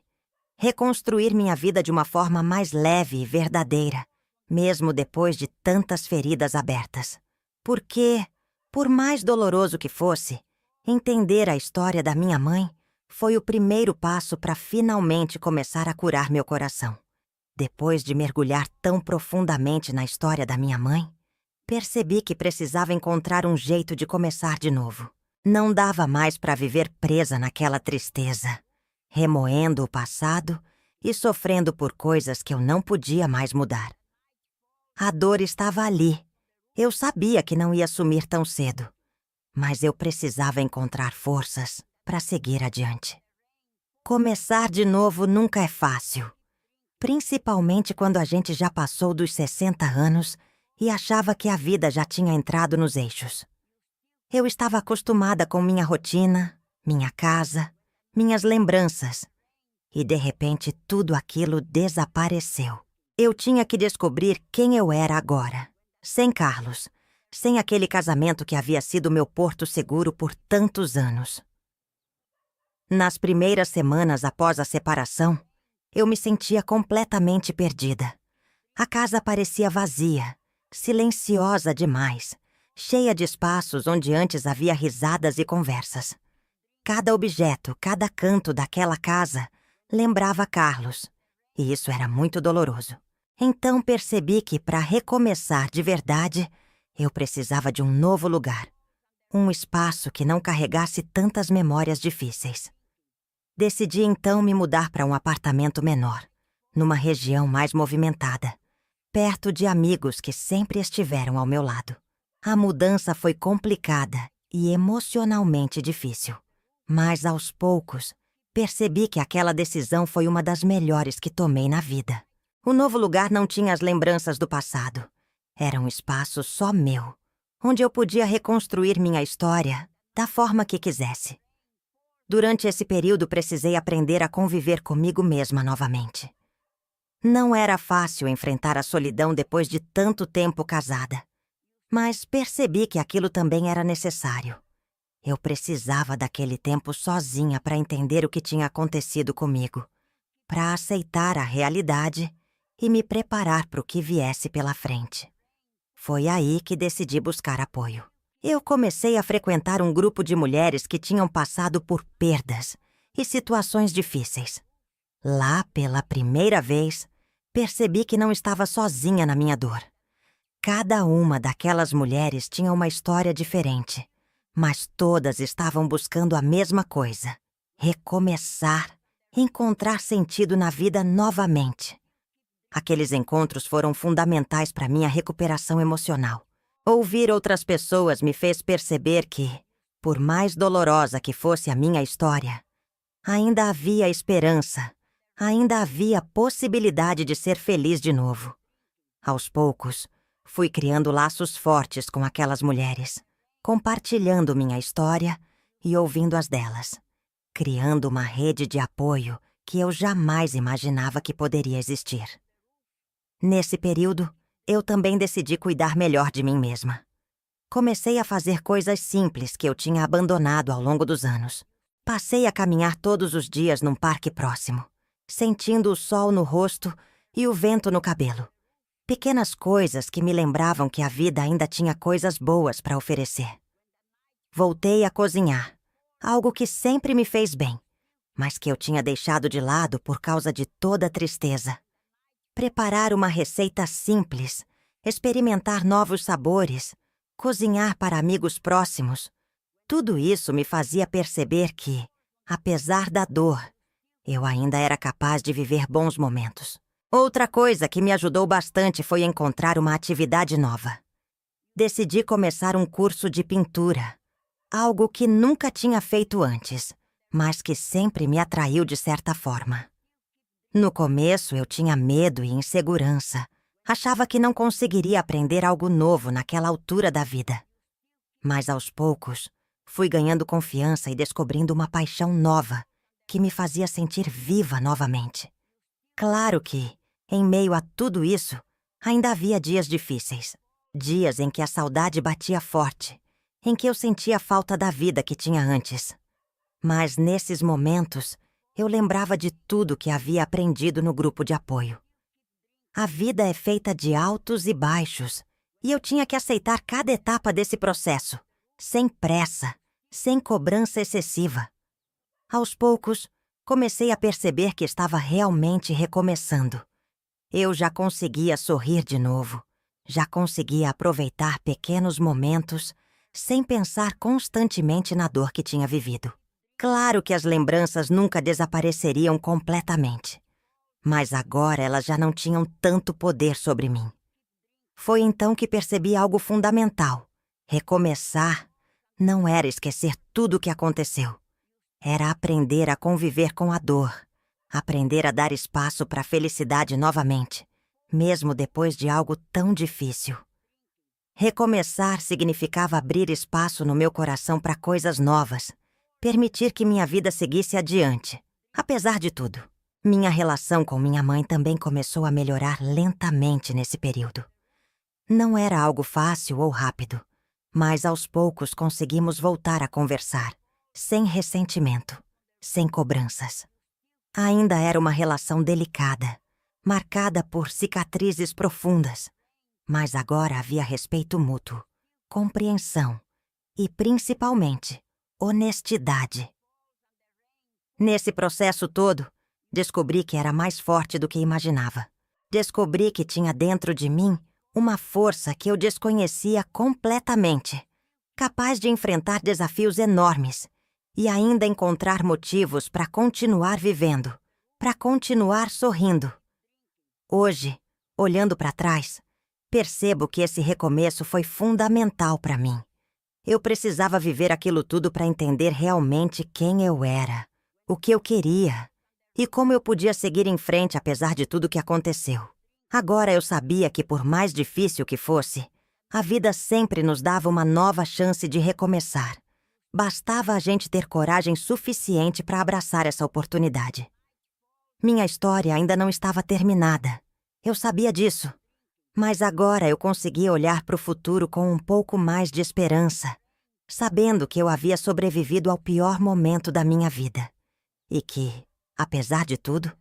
reconstruir minha vida de uma forma mais leve e verdadeira, mesmo depois de tantas feridas abertas. Porque, por mais doloroso que fosse, entender a história da minha mãe foi o primeiro passo para finalmente começar a curar meu coração. Depois de mergulhar tão profundamente na história da minha mãe, percebi que precisava encontrar um jeito de começar de novo. Não dava mais para viver presa naquela tristeza, remoendo o passado e sofrendo por coisas que eu não podia mais mudar. A dor estava ali. Eu sabia que não ia sumir tão cedo, mas eu precisava encontrar forças para seguir adiante. Começar de novo nunca é fácil, principalmente quando a gente já passou dos 60 anos e achava que a vida já tinha entrado nos eixos. Eu estava acostumada com minha rotina, minha casa, minhas lembranças, e de repente tudo aquilo desapareceu. Eu tinha que descobrir quem eu era agora, sem Carlos, sem aquele casamento que havia sido meu porto seguro por tantos anos. Nas primeiras semanas após a separação, eu me sentia completamente perdida. A casa parecia vazia, silenciosa demais, cheia de espaços onde antes havia risadas e conversas. cada objeto, cada canto daquela casa lembrava Carlos, e isso era muito doloroso. Então percebi que, para recomeçar de verdade, eu precisava de um novo lugar. Um espaço que não carregasse tantas memórias difíceis. Decidi então me mudar para um apartamento menor, numa região mais movimentada, perto de amigos que sempre estiveram ao meu lado. A mudança foi complicada e emocionalmente difícil, mas aos poucos percebi que aquela decisão foi uma das melhores que tomei na vida. O novo lugar não tinha as lembranças do passado. Era um espaço só meu, onde eu podia reconstruir minha história da forma que quisesse. Durante esse período, precisei aprender a conviver comigo mesma novamente. Não era fácil enfrentar a solidão depois de tanto tempo casada, mas percebi que aquilo também era necessário. Eu precisava daquele tempo sozinha para entender o que tinha acontecido comigo, para aceitar a realidade e me preparar para o que viesse pela frente. Foi aí que decidi buscar apoio. Eu comecei a frequentar um grupo de mulheres que tinham passado por perdas e situações difíceis. Lá, pela primeira vez, percebi que não estava sozinha na minha dor. Cada uma daquelas mulheres tinha uma história diferente, mas todas estavam buscando a mesma coisa: recomeçar, encontrar sentido na vida novamente. Aqueles encontros foram fundamentais para minha recuperação emocional. Ouvir outras pessoas me fez perceber que, por mais dolorosa que fosse a minha história, ainda havia esperança, ainda havia possibilidade de ser feliz de novo. Aos poucos, fui criando laços fortes com aquelas mulheres, compartilhando minha história e ouvindo as delas, criando uma rede de apoio que eu jamais imaginava que poderia existir. Nesse período, eu também decidi cuidar melhor de mim mesma. Comecei a fazer coisas simples que eu tinha abandonado ao longo dos anos. Passei a caminhar todos os dias num parque próximo, sentindo o sol no rosto e o vento no cabelo. Pequenas coisas que me lembravam que a vida ainda tinha coisas boas para oferecer. Voltei a cozinhar, algo que sempre me fez bem, mas que eu tinha deixado de lado por causa de toda a tristeza. Preparar uma receita simples, experimentar novos sabores, cozinhar para amigos próximos, tudo isso me fazia perceber que, apesar da dor, eu ainda era capaz de viver bons momentos. Outra coisa que me ajudou bastante foi encontrar uma atividade nova. Decidi começar um curso de pintura, algo que nunca tinha feito antes, mas que sempre me atraiu de certa forma. No começo, eu tinha medo e insegurança. Achava que não conseguiria aprender algo novo naquela altura da vida. Mas, aos poucos, fui ganhando confiança e descobrindo uma paixão nova que me fazia sentir viva novamente. Claro que, em meio a tudo isso, ainda havia dias difíceis. Dias em que a saudade batia forte, em que eu sentia falta da vida que tinha antes. Mas, nesses momentos, eu lembrava de tudo que havia aprendido no grupo de apoio. A vida é feita de altos e baixos, e eu tinha que aceitar cada etapa desse processo, sem pressa, sem cobrança excessiva. Aos poucos, comecei a perceber que estava realmente recomeçando. Eu já conseguia sorrir de novo, já conseguia aproveitar pequenos momentos, sem pensar constantemente na dor que tinha vivido. Claro que as lembranças nunca desapareceriam completamente, mas agora elas já não tinham tanto poder sobre mim. Foi então que percebi algo fundamental. Recomeçar não era esquecer tudo o que aconteceu. Era aprender a conviver com a dor, aprender a dar espaço para a felicidade novamente, mesmo depois de algo tão difícil. Recomeçar significava abrir espaço no meu coração para coisas novas, permitir que minha vida seguisse adiante. Apesar de tudo, minha relação com minha mãe também começou a melhorar lentamente nesse período. Não era algo fácil ou rápido, mas aos poucos conseguimos voltar a conversar, sem ressentimento, sem cobranças. Ainda era uma relação delicada, marcada por cicatrizes profundas, mas agora havia respeito mútuo, compreensão e, principalmente, honestidade. Nesse processo todo, descobri que era mais forte do que imaginava. Descobri que tinha dentro de mim uma força que eu desconhecia completamente, capaz de enfrentar desafios enormes e ainda encontrar motivos para continuar vivendo, para continuar sorrindo. Hoje, olhando para trás, percebo que esse recomeço foi fundamental para mim. Eu precisava viver aquilo tudo para entender realmente quem eu era, o que eu queria e como eu podia seguir em frente apesar de tudo que aconteceu. Agora eu sabia que, por mais difícil que fosse, a vida sempre nos dava uma nova chance de recomeçar. Bastava a gente ter coragem suficiente para abraçar essa oportunidade. Minha história ainda não estava terminada. Eu sabia disso. Mas agora eu conseguia olhar para o futuro com um pouco mais de esperança, sabendo que eu havia sobrevivido ao pior momento da minha vida. E que, apesar de tudo,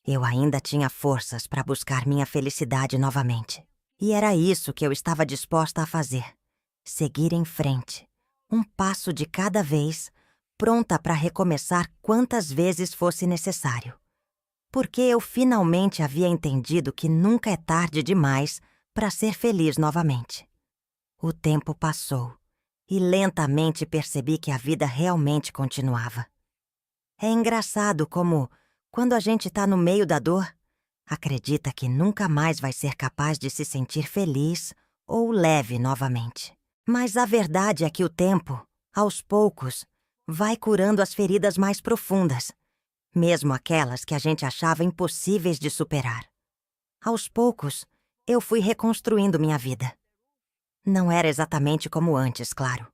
eu ainda tinha forças para buscar minha felicidade novamente. E era isso que eu estava disposta a fazer. Seguir em frente, um passo de cada vez, pronta para recomeçar quantas vezes fosse necessário. Porque eu finalmente havia entendido que nunca é tarde demais para ser feliz novamente. O tempo passou e lentamente percebi que a vida realmente continuava. É engraçado como, quando a gente está no meio da dor, acredita que nunca mais vai ser capaz de se sentir feliz ou leve novamente. Mas a verdade é que o tempo, aos poucos, vai curando as feridas mais profundas, mesmo aquelas que a gente achava impossíveis de superar. Aos poucos, eu fui reconstruindo minha vida. Não era exatamente como antes, claro.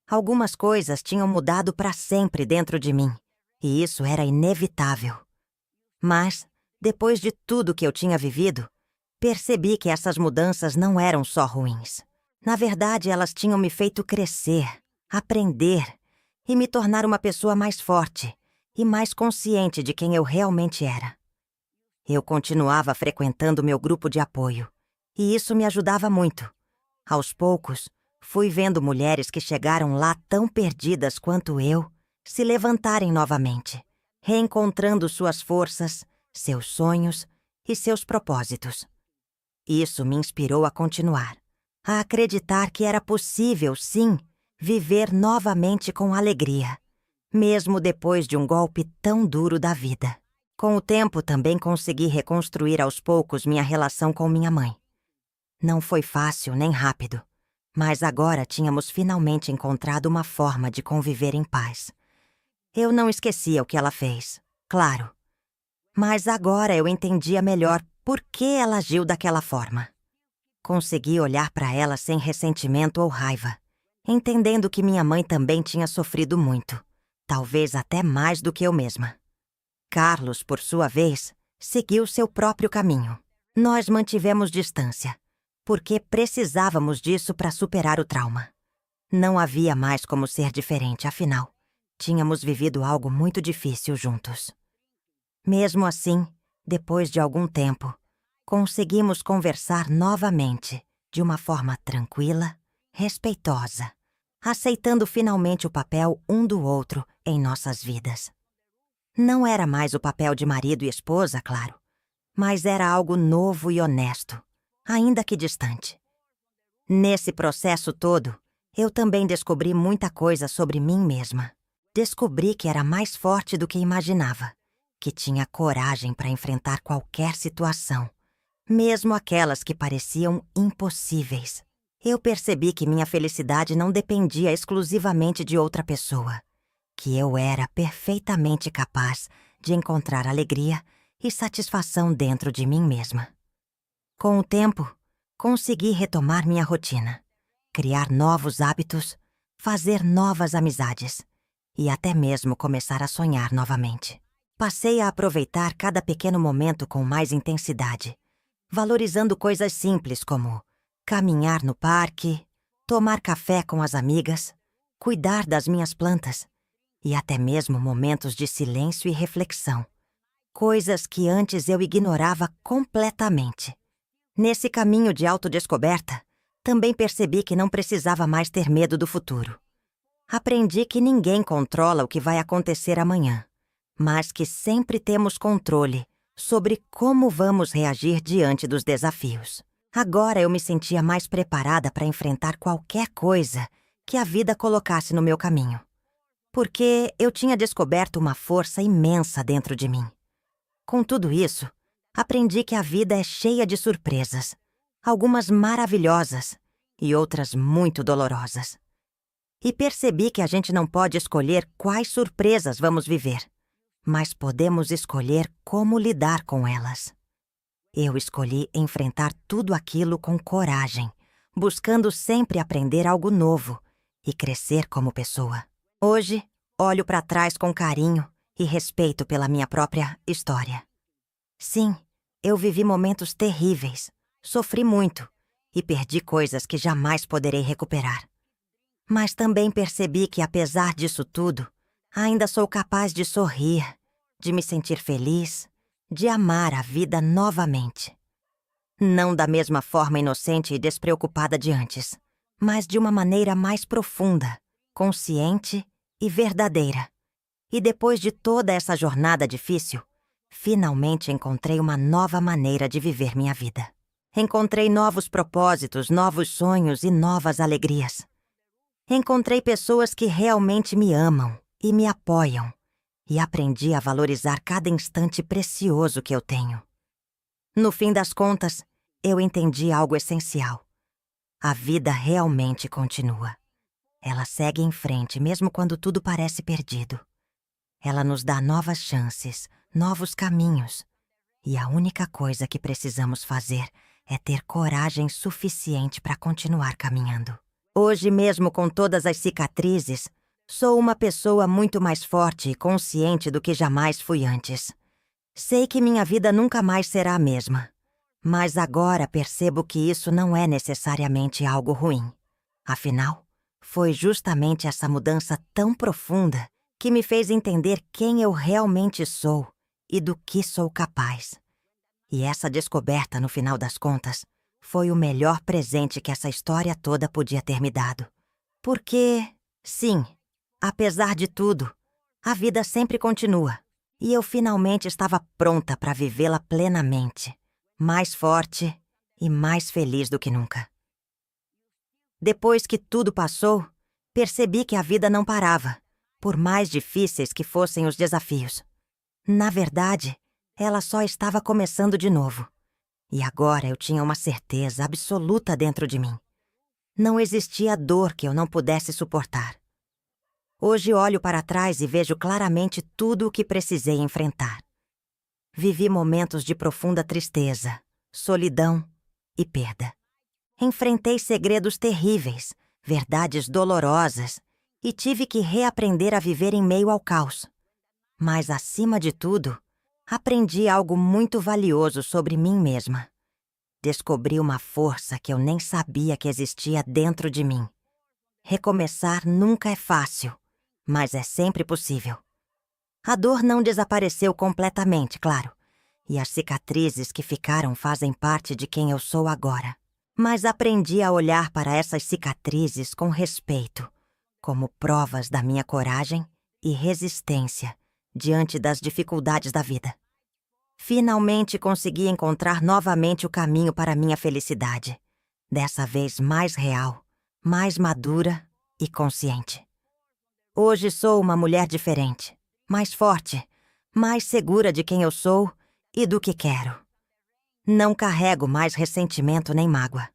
Algumas coisas tinham mudado para sempre dentro de mim, e isso era inevitável. Mas, depois de tudo que eu tinha vivido, percebi que essas mudanças não eram só ruins. Na verdade, elas tinham me feito crescer, aprender e me tornar uma pessoa mais forte e mais consciente de quem eu realmente era. Eu continuava frequentando meu grupo de apoio, e isso me ajudava muito. Aos poucos, fui vendo mulheres que chegaram lá tão perdidas quanto eu se levantarem novamente, reencontrando suas forças, seus sonhos e seus propósitos. Isso me inspirou a continuar, a acreditar que era possível, sim, viver novamente com alegria, mesmo depois de um golpe tão duro da vida. Com o tempo, também consegui reconstruir aos poucos minha relação com minha mãe. Não foi fácil nem rápido, mas agora tínhamos finalmente encontrado uma forma de conviver em paz. Eu não esquecia o que ela fez, claro. Mas agora eu entendia melhor por que ela agiu daquela forma. Consegui olhar para ela sem ressentimento ou raiva, entendendo que minha mãe também tinha sofrido muito, talvez até mais do que eu mesma. Carlos, por sua vez, seguiu seu próprio caminho. Nós mantivemos distância, porque precisávamos disso para superar o trauma. Não havia mais como ser diferente, afinal, tínhamos vivido algo muito difícil juntos. Mesmo assim, depois de algum tempo, conseguimos conversar novamente, de uma forma tranquila, respeitosa, aceitando finalmente o papel um do outro em nossas vidas. Não era mais o papel de marido e esposa, claro, mas era algo novo e honesto, ainda que distante. Nesse processo todo, eu também descobri muita coisa sobre mim mesma. Descobri que era mais forte do que imaginava, que tinha coragem para enfrentar qualquer situação, mesmo aquelas que pareciam impossíveis. Eu percebi que minha felicidade não dependia exclusivamente de outra pessoa, que eu era perfeitamente capaz de encontrar alegria e satisfação dentro de mim mesma. Com o tempo, consegui retomar minha rotina, criar novos hábitos, fazer novas amizades e até mesmo começar a sonhar novamente. Passei a aproveitar cada pequeno momento com mais intensidade, valorizando coisas simples como caminhar no parque, tomar café com as amigas, cuidar das minhas plantas e até mesmo momentos de silêncio e reflexão, coisas que antes eu ignorava completamente. Nesse caminho de autodescoberta, também percebi que não precisava mais ter medo do futuro. Aprendi que ninguém controla o que vai acontecer amanhã, mas que sempre temos controle sobre como vamos reagir diante dos desafios. Agora eu me sentia mais preparada para enfrentar qualquer coisa que a vida colocasse no meu caminho, porque eu tinha descoberto uma força imensa dentro de mim. Com tudo isso, aprendi que a vida é cheia de surpresas, algumas maravilhosas e outras muito dolorosas. E percebi que a gente não pode escolher quais surpresas vamos viver, mas podemos escolher como lidar com elas. Eu escolhi enfrentar tudo aquilo com coragem, buscando sempre aprender algo novo e crescer como pessoa. Hoje, olho para trás com carinho e respeito pela minha própria história. Sim, eu vivi momentos terríveis, sofri muito e perdi coisas que jamais poderei recuperar. Mas também percebi que, apesar disso tudo, ainda sou capaz de sorrir, de me sentir feliz, de amar a vida novamente. Não da mesma forma inocente e despreocupada de antes, mas de uma maneira mais profunda, consciente e verdadeira. E depois de toda essa jornada difícil, finalmente encontrei uma nova maneira de viver minha vida. Encontrei novos propósitos, novos sonhos e novas alegrias. Encontrei pessoas que realmente me amam e me apoiam, e aprendi a valorizar cada instante precioso que eu tenho. No fim das contas, eu entendi algo essencial. A vida realmente continua. Ela segue em frente mesmo quando tudo parece perdido. Ela nos dá novas chances, novos caminhos. E a única coisa que precisamos fazer é ter coragem suficiente para continuar caminhando. Hoje, mesmo com todas as cicatrizes, sou uma pessoa muito mais forte e consciente do que jamais fui antes. Sei que minha vida nunca mais será a mesma, mas agora percebo que isso não é necessariamente algo ruim. Afinal, foi justamente essa mudança tão profunda que me fez entender quem eu realmente sou e do que sou capaz. E essa descoberta, no final das contas, foi o melhor presente que essa história toda podia ter me dado. Porque, sim, apesar de tudo, a vida sempre continua. E eu finalmente estava pronta para vivê-la plenamente, mais forte e mais feliz do que nunca. Depois que tudo passou, percebi que a vida não parava, por mais difíceis que fossem os desafios. Na verdade, ela só estava começando de novo. E agora eu tinha uma certeza absoluta dentro de mim. Não existia dor que eu não pudesse suportar. Hoje olho para trás e vejo claramente tudo o que precisei enfrentar. Vivi momentos de profunda tristeza, solidão e perda. Enfrentei segredos terríveis, verdades dolorosas, e tive que reaprender a viver em meio ao caos. Mas, acima de tudo, aprendi algo muito valioso sobre mim mesma. Descobri uma força que eu nem sabia que existia dentro de mim. Recomeçar nunca é fácil, mas é sempre possível. A dor não desapareceu completamente, claro, e as cicatrizes que ficaram fazem parte de quem eu sou agora. Mas aprendi a olhar para essas cicatrizes com respeito, como provas da minha coragem e resistência diante das dificuldades da vida. Finalmente consegui encontrar novamente o caminho para minha felicidade, dessa vez mais real, mais madura e consciente. Hoje sou uma mulher diferente, mais forte, mais segura de quem eu sou e do que quero. Não carrego mais ressentimento nem mágoa.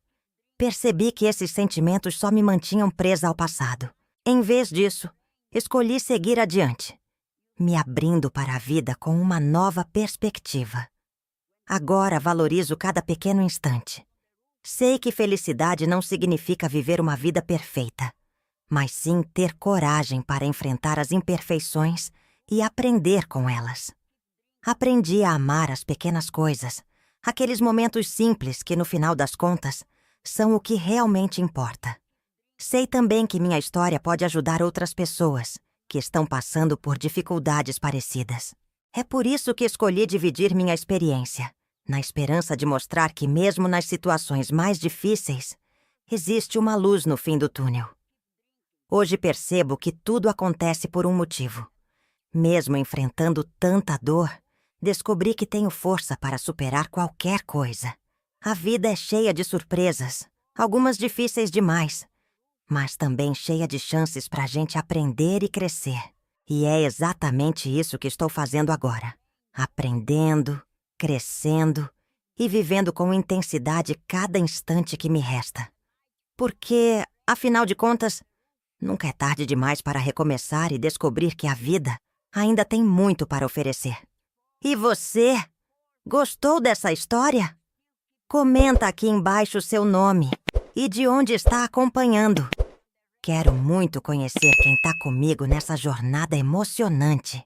Percebi que esses sentimentos só me mantinham presa ao passado. Em vez disso, escolhi seguir adiante, me abrindo para a vida com uma nova perspectiva. Agora valorizo cada pequeno instante. Sei que felicidade não significa viver uma vida perfeita, mas sim ter coragem para enfrentar as imperfeições e aprender com elas. Aprendi a amar as pequenas coisas, aqueles momentos simples que, no final das contas, são o que realmente importa. Sei também que minha história pode ajudar outras pessoas que estão passando por dificuldades parecidas. É por isso que escolhi dividir minha experiência, na esperança de mostrar que, mesmo nas situações mais difíceis, existe uma luz no fim do túnel. Hoje percebo que tudo acontece por um motivo. Mesmo enfrentando tanta dor, descobri que tenho força para superar qualquer coisa. A vida é cheia de surpresas, algumas difíceis demais, mas também cheia de chances para a gente aprender e crescer. E é exatamente isso que estou fazendo agora. Aprendendo, crescendo e vivendo com intensidade cada instante que me resta. Porque, afinal de contas, nunca é tarde demais para recomeçar e descobrir que a vida ainda tem muito para oferecer. E você? Gostou dessa história? Comenta aqui embaixo seu nome e de onde está acompanhando. Quero muito conhecer quem está comigo nessa jornada emocionante.